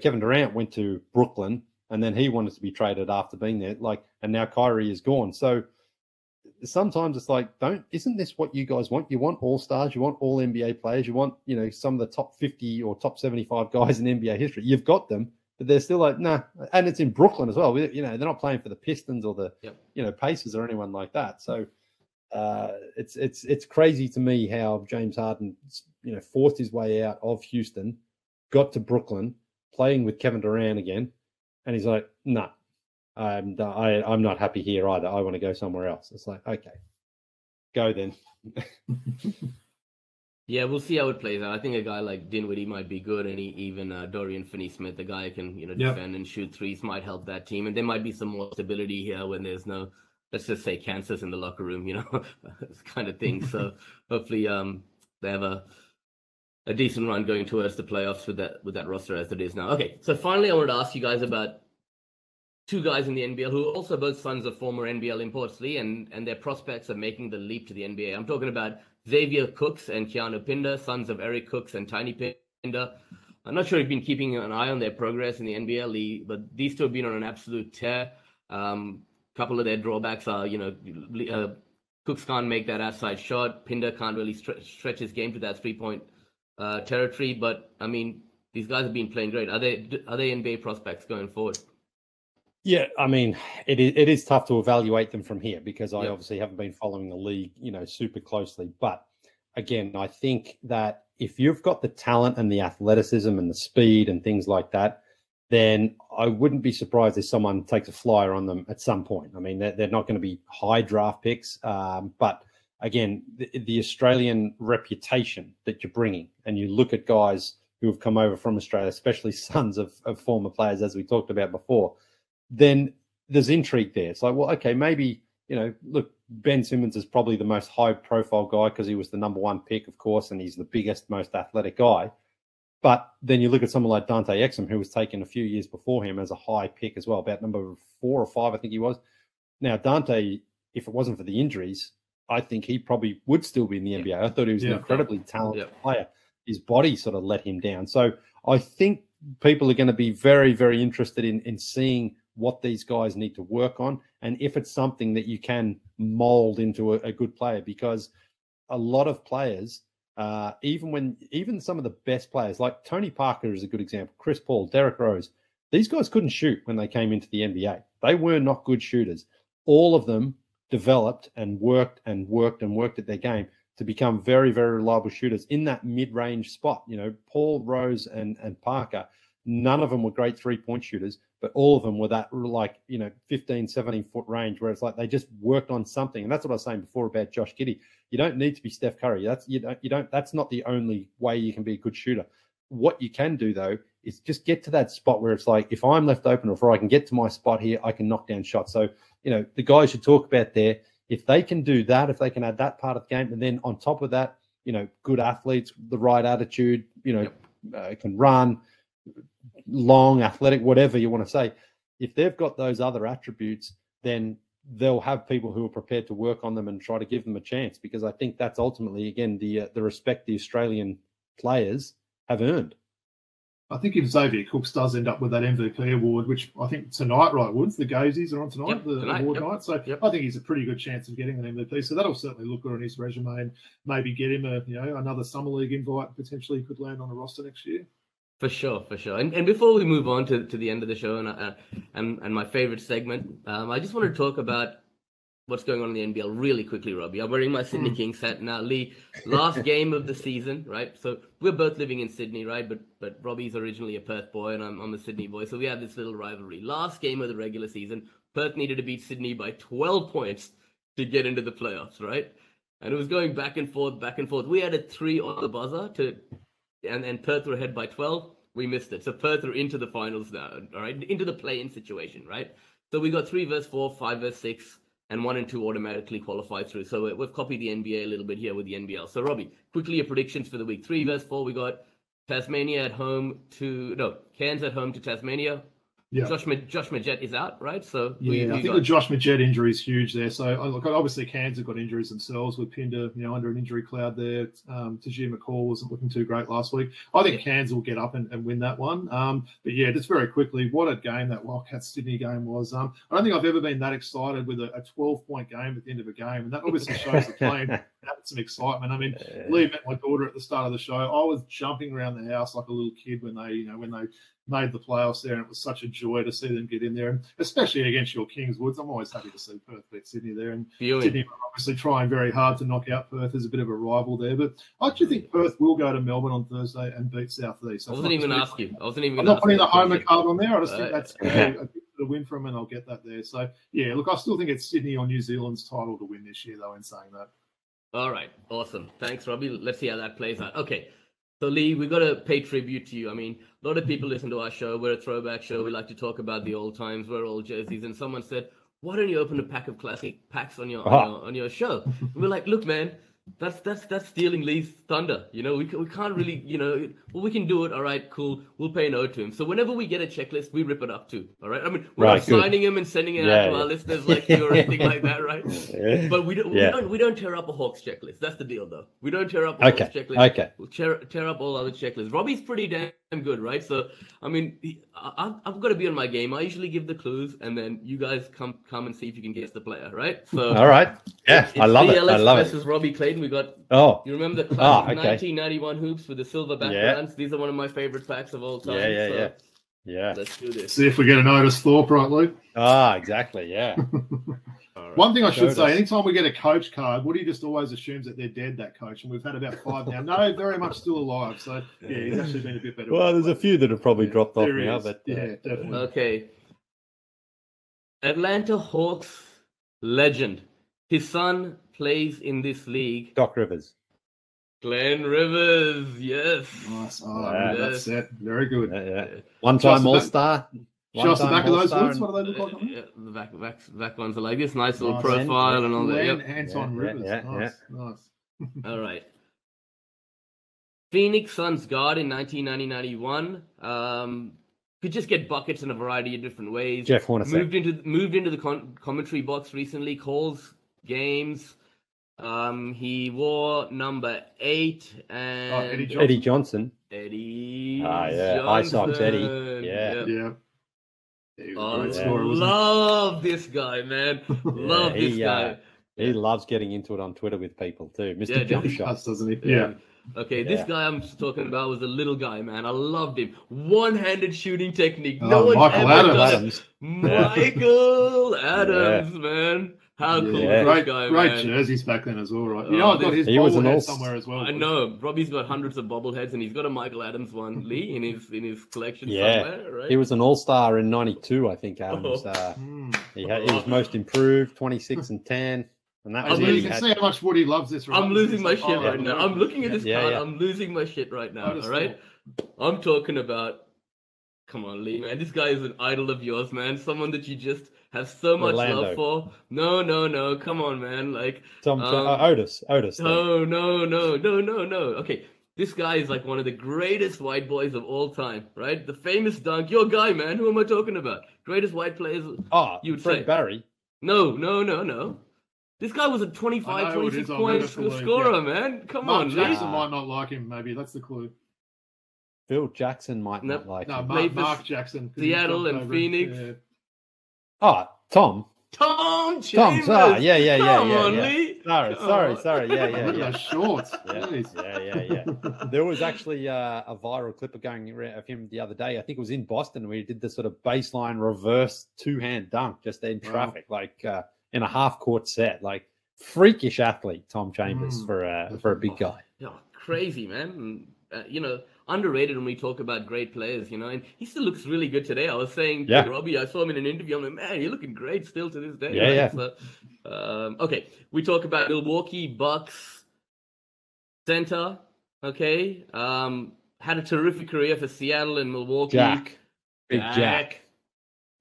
Kevin Durant went to Brooklyn, and then he wanted to be traded after being there. And now Kyrie is gone. So sometimes it's like, isn't this what you guys want? You want all-stars, you want all NBA players, you want, some of the top 50 or top 75 guys in NBA history. You've got them, but they're still like, nah. And it's in Brooklyn as well. They're not playing for the Pistons or the, Pacers or anyone like that. So it's crazy to me how James Harden, forced his way out of Houston, got to Brooklyn, playing with Kevin Durant again, and he's like, nah. I'm not happy here either. I want to go somewhere else. It's like, okay, go then. Yeah, we'll see how it plays out. I think a guy like Dinwiddie might be good, and even Dorian Finney-Smith, the guy who can defend and shoot threes, might help that team. And there might be some more stability here when there's no, let's just say, cancers in the locker room, this kind of thing. So hopefully they have a decent run going towards the playoffs with that roster as it is now. Okay, so finally I wanted to ask you guys about two guys in the NBL who are also both sons of former NBL imports, Lee, and their prospects are making the leap to the NBA. I'm talking about Xavier Cooks and Keanu Pinder, sons of Eric Cooks and Tiny Pinder. I'm not sure if you've been keeping an eye on their progress in the NBL, Lee, but these two have been on an absolute tear. Couple of their drawbacks are, Cooks can't make that outside shot. Pinder can't really stretch his game to that three-point territory. But, I mean, these guys have been playing great. Are they NBA prospects going forward? Yeah, I mean, it is tough to evaluate them from here because I obviously haven't been following the league, super closely. But again, I think that if you've got the talent and the athleticism and the speed and things like that, then I wouldn't be surprised if someone takes a flyer on them at some point. I mean, they're not going to be high draft picks, but again, the Australian reputation that you're bringing, and you look at guys who have come over from Australia, especially sons of former players, as we talked about before, then there's intrigue there. It's like, well, okay, maybe, look, Ben Simmons is probably the most high-profile guy because he was the number one pick, of course, and he's the biggest, most athletic guy. But then you look at someone like Dante Exum, who was taken a few years before him as a high pick as well, about number 4 or 5, I think he was. Now, Dante, if it wasn't for the injuries, I think he probably would still be in the NBA. I thought he was an incredibly talented player. His body sort of let him down. So I think people are going to be very, very interested in seeing what these guys need to work on, and if it's something that you can mold into a good player, because a lot of players, even some of the best players, like Tony Parker is a good example, Chris Paul, Derrick Rose, these guys couldn't shoot when they came into the NBA. They were not good shooters. All of them developed and worked at their game to become very, very reliable shooters in that mid-range spot. Paul, Rose, and Parker, none of them were great three-point shooters, but all of them were that 15, 17-foot range where it's like they just worked on something. And that's what I was saying before about Josh Giddey. You don't need to be Steph Curry. That's not the only way you can be a good shooter. What you can do, though, is just get to that spot where it's like, if I'm left open or if I can get to my spot here, I can knock down shots. So, the guys you talk about there, if they can do that, if they can add that part of the game, and then on top of that, good athletes, the right attitude, can run, long, athletic, whatever you want to say, if they've got those other attributes, then they'll have people who are prepared to work on them and try to give them a chance, because I think that's ultimately, again, the respect the Australian players have earned. I think if Xavier Cooks does end up with that MVP award, which I think tonight, right, Woods, the Gazies are on tonight, award night. So I think he's a pretty good chance of getting an MVP. So that'll certainly look good on his resume and maybe get him another Summer League invite. Potentially he could land on a roster next year. For sure. And before we move on to the end of the show and my favorite segment, I just want to talk about what's going on in the NBL really quickly, Robbie. I'm wearing my Sydney Kings hat now. Lee, last game of the season, right? So we're both living in Sydney, right? But Robbie's originally a Perth boy and I'm a Sydney boy. So we have this little rivalry. Last game of the regular season, Perth needed to beat Sydney by 12 points to get into the playoffs, right? And it was going back and forth. We had a 3 on the buzzer and Perth were ahead by 12. We missed it. So Perth are into the finals now, all right? Into the play-in situation, right? So we got 3 versus 4, 5 versus 6, and 1 and 2 automatically qualify through. So we've copied the NBA a little bit here with the NBL. So Robbie, quickly your predictions for the week. 3 versus 4, we got Cairns at home to Tasmania. Yeah. Josh Majette is out, right? So I think the Josh Majette injury is huge there. So look, obviously Cairns have got injuries themselves with Pinder, under an injury cloud there. Tajir McCall wasn't looking too great last week. I think Cairns will get up and win that one. But yeah, just very quickly, what a game that Wildcats Sydney game was. I don't think I've ever been that excited with a 12-point game at the end of a game, and that obviously shows the playing had some excitement. I mean, Leigh met my daughter at the start of the show. I was jumping around the house like a little kid when they made the playoffs there, and it was such a joy to see them get in there, and especially against your Kingswoods. I'm always happy to see Perth beat Sydney there, and Sydney are obviously trying very hard to knock out Perth as a bit of a rival there. But I actually think Perth will go to Melbourne on Thursday and beat South East. I wasn't even going to ask you. I'm not putting the homer card on there. I just think that's a bit of a win for them, and I'll get that there. So yeah, look, I still think it's Sydney or New Zealand's title to win this year, though. In saying that, all right, awesome, thanks, Robbie. Let's see how that plays out. Okay. So, Leigh, we've got to pay tribute to you. I mean, a lot of people listen to our show. We're a throwback show. We like to talk about the old times. We're old jerseys. And someone said, why don't you open a pack of classic packs on your show? And we're like, look, man, that's stealing Leigh's thunder. We can't really, well, we can do it. All right, cool. We'll pay no to him. So whenever we get a checklist, we rip it up too. All right. I mean, we're not signing him and sending it out to our listeners like you or anything like that, right? Yeah. But we don't tear up a Hawks checklist. That's the deal, though. We don't tear up a Hawks checklist. Okay. We'll tear up all other checklists. Robbie's pretty damn good, right? So I mean, I've got to be on my game. I usually give the clues, and then you guys come and see if you can guess the player, right? So all right. Yeah, I love it. I love it. Versus Robbie Clayton. We got. You remember the 1991 hoops with the silver backgrounds? These are one of my favorite packs of all time. Yeah. Let's do this. See if we get an Otis Thorpe right, Luke. Exactly. Yeah. Right. One thing I should say, anytime we get a coach card, Woody just always assumes that they're dead, that coach, and we've had about 5 now. No, very much still alive. So yeah, he's actually been a bit better. Well, there's a few that have probably dropped off now, but definitely. Okay. Atlanta Hawks legend. His son plays in this league. Doc Rivers. Glenn Rivers, yes. Nice. That's it. Very good. Yeah. One-time All-Star. Show us the back of those ones. What do they look like? The back ones are like this. Nice little profile and all that. Yep. Anton Rivers. Nice. All right. Phoenix Suns guard in 1990-91. Could just get buckets in a variety of different ways. Jeff Hornacek. Moved into the commentary box recently. Calls games. He wore number 8 and Eddie Johnson. High Sox Eddie. Yeah. Love this guy, man. Love this guy. He loves getting into it on Twitter with people too. Mr. Jump Shots, doesn't he? Yeah. Okay, this guy I'm talking about was a little guy, man. I loved him. One-handed shooting technique. Michael Adams. Michael Adams, man. How cool is this guy, man? Great jerseys back then as well, right? I've got his bobblehead somewhere as well. I know. Robbie's got hundreds of bobbleheads, and he's got a Michael Adams one, Leigh, in his collection somewhere, right? He was an All-Star in 92, I think, Adams. He was most improved, 26 and 10. And that was you can see how much Woody loves this, right? I'm losing my shit right now. I'm looking at this card. I'm losing my shit right now, all right? I'm talking about... Come on, Leigh, man. This guy is an idol of yours, man. Someone that you just have so much love for. No. Come on, man. Like Otis. No. Okay, this guy is like one of the greatest white boys of all time, right? The famous dunk. Your guy, man. Who am I talking about? Greatest white players. You'd say Barry. No. This guy was a 25, 26 point scorer, man. Come on, Leigh. Jackson might not like him. Maybe that's the clue. Phil Jackson might not like him. Mark Jackson. Seattle and Phoenix. Yeah. Tom Chambers. Come on, Leigh. Sorry. Look at those shorts. Yeah. There was actually a viral clip going around of him the other day. I think it was in Boston where he did the sort of baseline reverse 2-hand dunk just in traffic, like in a half-court set. Like freakish athlete, Tom Chambers for a big guy. Yeah, crazy, man. Underrated when we talk about great players, and he still looks really good today. I was saying to Robbie, I saw him in an interview. I'm like, man, you're looking great still to this day. Yeah. So, okay, we talk about Milwaukee Bucks center. Okay, had a terrific career for Seattle and Milwaukee. Big Jack.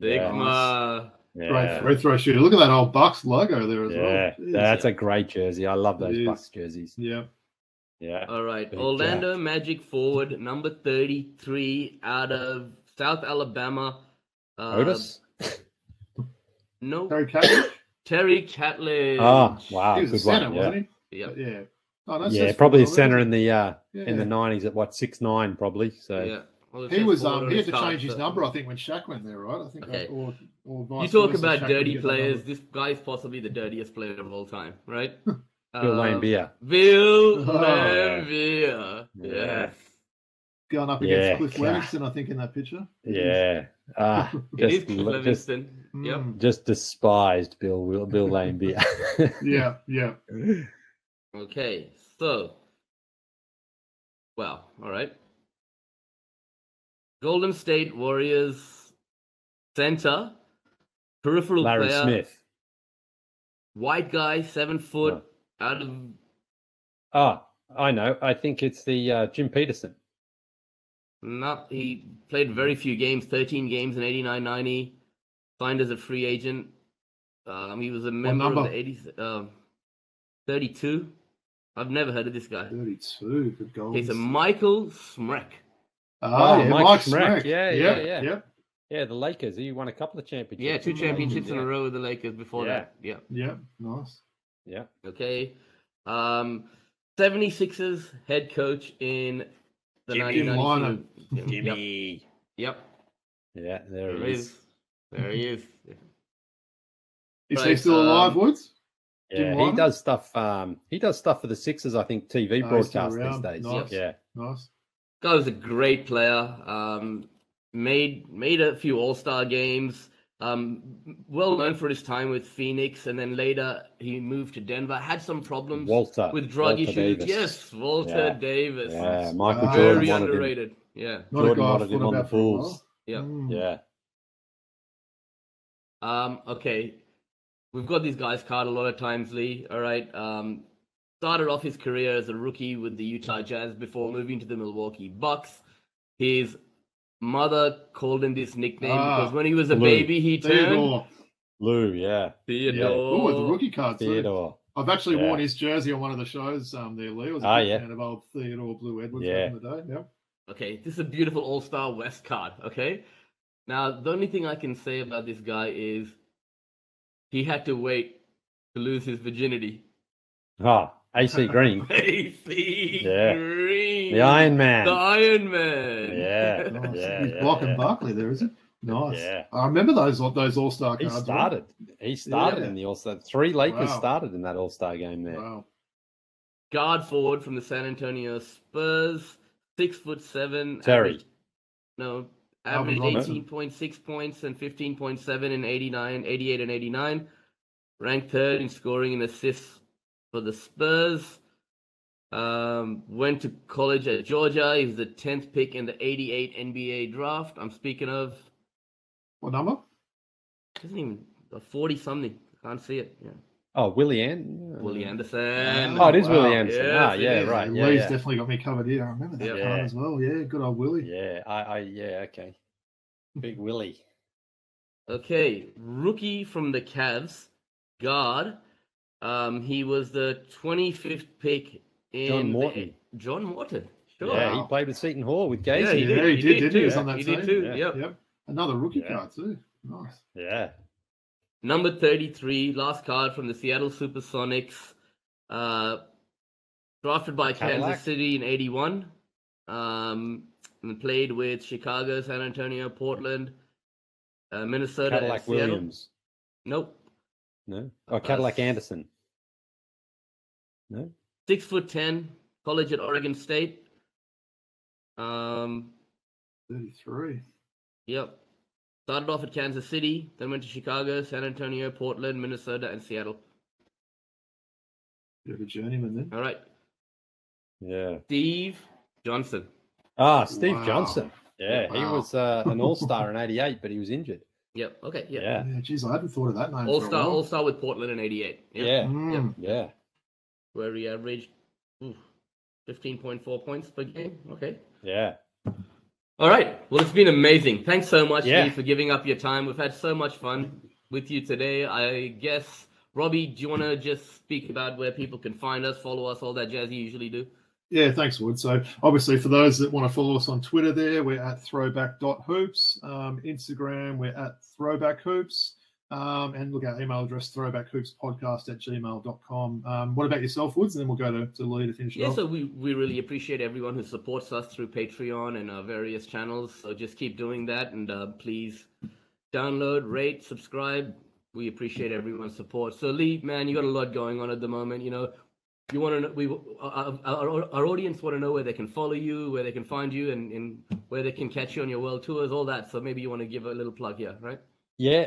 Bigma. Great free throw shooter. Look at that old Bucks logo there as well. Jeez, that's a great jersey. I love those Bucks jerseys. Yeah. All right. Orlando Magic forward, number 33, out of South Alabama. Otis? No. Terry Catlett. Terry Catlett. Oh, wow. He was a Good centre, one. wasn't Yeah. he? Yep. Yeah. Oh, no, Yeah, that's probably a football, centre isn't in it? the 90s at what, 6'9", probably. So Yeah. Well, it He says was forward on he had his to card, change his so- number, I think, when Shaq went there, right? I think Okay. or You vice talk versa, about Shaq dirty would get that players. number. This guy is possibly the dirtiest player of all time, right? Bill Laimbeer. Bill Oh, Laimbeer. Yeah. Yes. Going up Yeah, against Cliff God. Livingston, I think, in that picture. Yeah. It is Just, Cliff just, Livingston. Yep. Mm. just despised Bill Laimbeer. Yeah, yeah. Okay. So, wow. All right. Golden State Warriors center, peripheral Larry player, Smith. white guy, 7 foot, out of Oh, I know. I think it's the Jim Peterson. he played very few games, 13 games in 89-90, signed as a free agent. He was a member of number? the 80s, 32. I've never heard of this guy. 32 for goals. He's a Michael Smrek. Oh, yeah, Mike Mike Smrek. Smrek. Yeah. Yep. Yeah, the Lakers. He won a couple of championships. Yeah, 2 championships in Yeah. a row with the Lakers before Yeah. that. Yeah. Yep. Nice. Yeah. Okay. 76ers head coach in the Jimmy 1992. Jimmy. Yep. Yeah, there There he he is. is. There he is. Is Right, he still alive, Woods? Yeah, Jim he Lyman? does stuff. He does stuff for the Sixers, I think, TV Oh, he's still broadcast these around. days. Nice. Yeah. Nice. Guy was a great player. Made a few All-Star games. Well known for his time with Phoenix, and then later he moved to Denver. Had some problems Walter. with drug Walter issues. Davis. Yes, Walter Davis. Yeah, Michael Ah, Jordan Very wanted him. underrated. Yeah. Not a Jordan guy I've wanted him thought on the about for a while. Bulls. Yeah. Mm. Yeah. Okay. We've got these guys card a lot of times, Lee. All right. Started off his career as a rookie with the Utah Jazz before moving to the Milwaukee Bucks. His mother called him this nickname because when he was a Lou. baby, he turned Theodore. Lou, yeah. Theodore. Oh, with the rookie card, too. Theodore. I've actually Yeah. worn his jersey on one of the shows there, Lee. I was a Ah, big yeah. fan of old Theodore Blue Edwards Yeah. back in the day. Yep. Okay, this is a beautiful All-Star West card, okay? Now, the only thing I can say about this guy is he had to wait to lose his virginity. Oh, AC Green. AC Yeah. Green. The Iron Man. The Iron Man. Yeah. Nice. Yeah, He's yeah, blocking yeah. Barkley there, is it? Nice. Yeah. I remember those All-Star He cards. started. He started Yeah. in the All-Star. 3 Lakers Wow. started in that All-Star game there. Wow. Guard forward from the San Antonio Spurs. 6'7". Terry. Average Robinson. 18.6 points and 15.7 in 88 and 89. Ranked third in scoring and assists for the Spurs. Went to college at Georgia. He was the 10th pick in the 88 NBA draft. I'm speaking of, What number? isn't even 40 something. Can't see it. Yeah. Oh, Willie Anderson. Oh, it is Wow. Willie Anderson. Yes, it yeah, is. right. Lee's Yeah, yeah. definitely got me covered here. I remember that Yeah. card Yeah. as well. Yeah, good old Willie. Yeah, yeah, okay. Big Willie. Okay, rookie from the Cavs, guard. He was the 25th pick in John Morton. John Morton. Sure. Yeah, Wow. he played with Seton Hall with Yeah, Gacy. he did. Yeah, he did, didn't he? He was too. on that He team. did too. Yeah. Yep. Yep. Another rookie Yeah. card too. Nice. Yeah. Number 33, last card from the Seattle Supersonics. Drafted by Cadillac? Kansas City in 81. And played with Chicago, San Antonio, Portland, Minnesota, Cadillac and Seattle. Williams. Nope. No? Oh, Cadillac Anderson. No? 6'10", college at Oregon State. 33. Yep. Started off at Kansas City, then went to Chicago, San Antonio, Portland, Minnesota, and Seattle. Bit of a journeyman then. All right. Yeah. Steve Johnson. Ah, Steve Wow. Johnson. Yeah, he Wow. was an all-star in 88, but he was injured. Yep. Okay. Yeah. Yeah. Yeah, geez, I hadn't thought of that name. for a All-star, while. all-star with Portland in 88. Yep. Yeah. Mm. Yeah. Where he averaged 15.4 points per game. Okay. Yeah. All right. Well, it's been amazing. Thanks so much, Yeah. Lee, for giving up your time. We've had so much fun with you today. I guess, Robbie, do you want to just speak about where people can find us, follow us, all that jazz you usually do? Yeah, thanks, Wood. So obviously for those that want to follow us on Twitter there, we're at throwback.hoops. Instagram, we're at Throwback Hoops. And look, our email address, throwbackhoopspodcast@gmail.com. What about yourself, Woods? And then we'll go to Leigh to finish it off. So we really appreciate everyone who supports us through Patreon and our various channels. So just keep doing that, and please download, rate, subscribe. We appreciate everyone's support. So Leigh, man, you got a lot going on at the moment. You know, you want to know, our audience want to know where they can follow you, where they can find you, and where they can catch you on your world tours, all that. So maybe you want to give a little plug here, right? Yeah,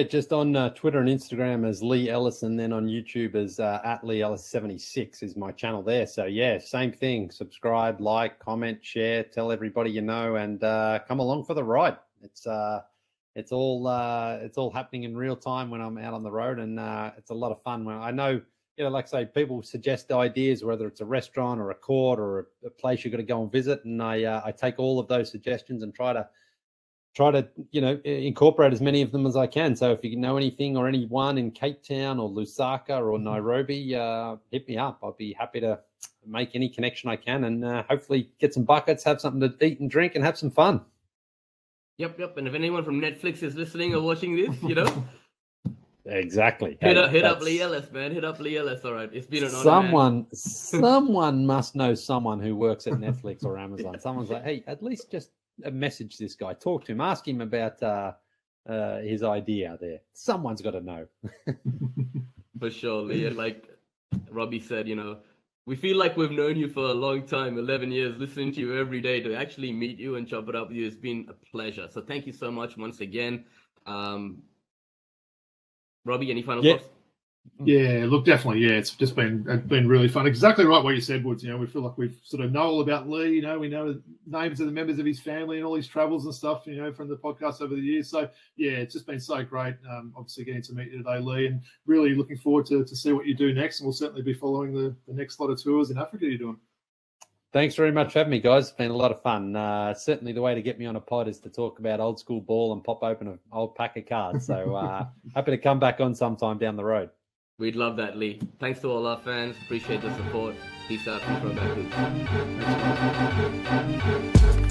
just on Twitter and Instagram as Leigh Ellis, and then on YouTube as at Leigh Ellis 76 is my channel there. So yeah, same thing. Subscribe, like, comment, share, tell everybody you know, and come along for the ride. It's all happening in real time when I'm out on the road, and it's a lot of fun. When I know, you know, like I say, people suggest ideas, whether it's a restaurant or a court or a place you've got to go and visit, and I take all of those suggestions and try to you know, incorporate as many of them as I can. So if you know anything or anyone in Cape Town or Lusaka or Nairobi, hit me up. I'll be happy to make any connection I can, and hopefully get some buckets, have something to eat and drink, and have some fun. Yep. And if anyone from Netflix is listening or watching this, you know, exactly. Hit up Leigh Ellis, man. Hit up Leigh Ellis. All right, it's been an honor. Someone must know someone who works at Netflix or Amazon. Someone's like, hey, at least just message this guy, talk to him, ask him about his idea there. Someone's got to know. For sure, Leigh. Like Robbie said, you know, we feel like we've known you for a long time, 11 years, listening to you every day. To actually meet you and chop it up with you, it's been a pleasure. So thank you so much once again. Robbie, any final thoughts? Yeah, look, definitely. Yeah, it's just been really fun. Exactly right what you said, Woods. You know, we feel like we sort of know all about Leigh. You know, we know the names of the members of his family and all his travels and stuff, you know, from the podcast over the years. So, yeah, it's just been so great, obviously, getting to meet you today, Leigh, and really looking forward to see what you do next. And we'll certainly be following the next lot of tours in Africa you're doing. Thanks very much for having me, guys. It's been a lot of fun. Certainly the way to get me on a pod is to talk about old school ball and pop open an old pack of cards. So happy to come back on sometime down the road. We'd love that, Leigh. Thanks to all our fans. Appreciate the support. Peace out from Throwback Hoops.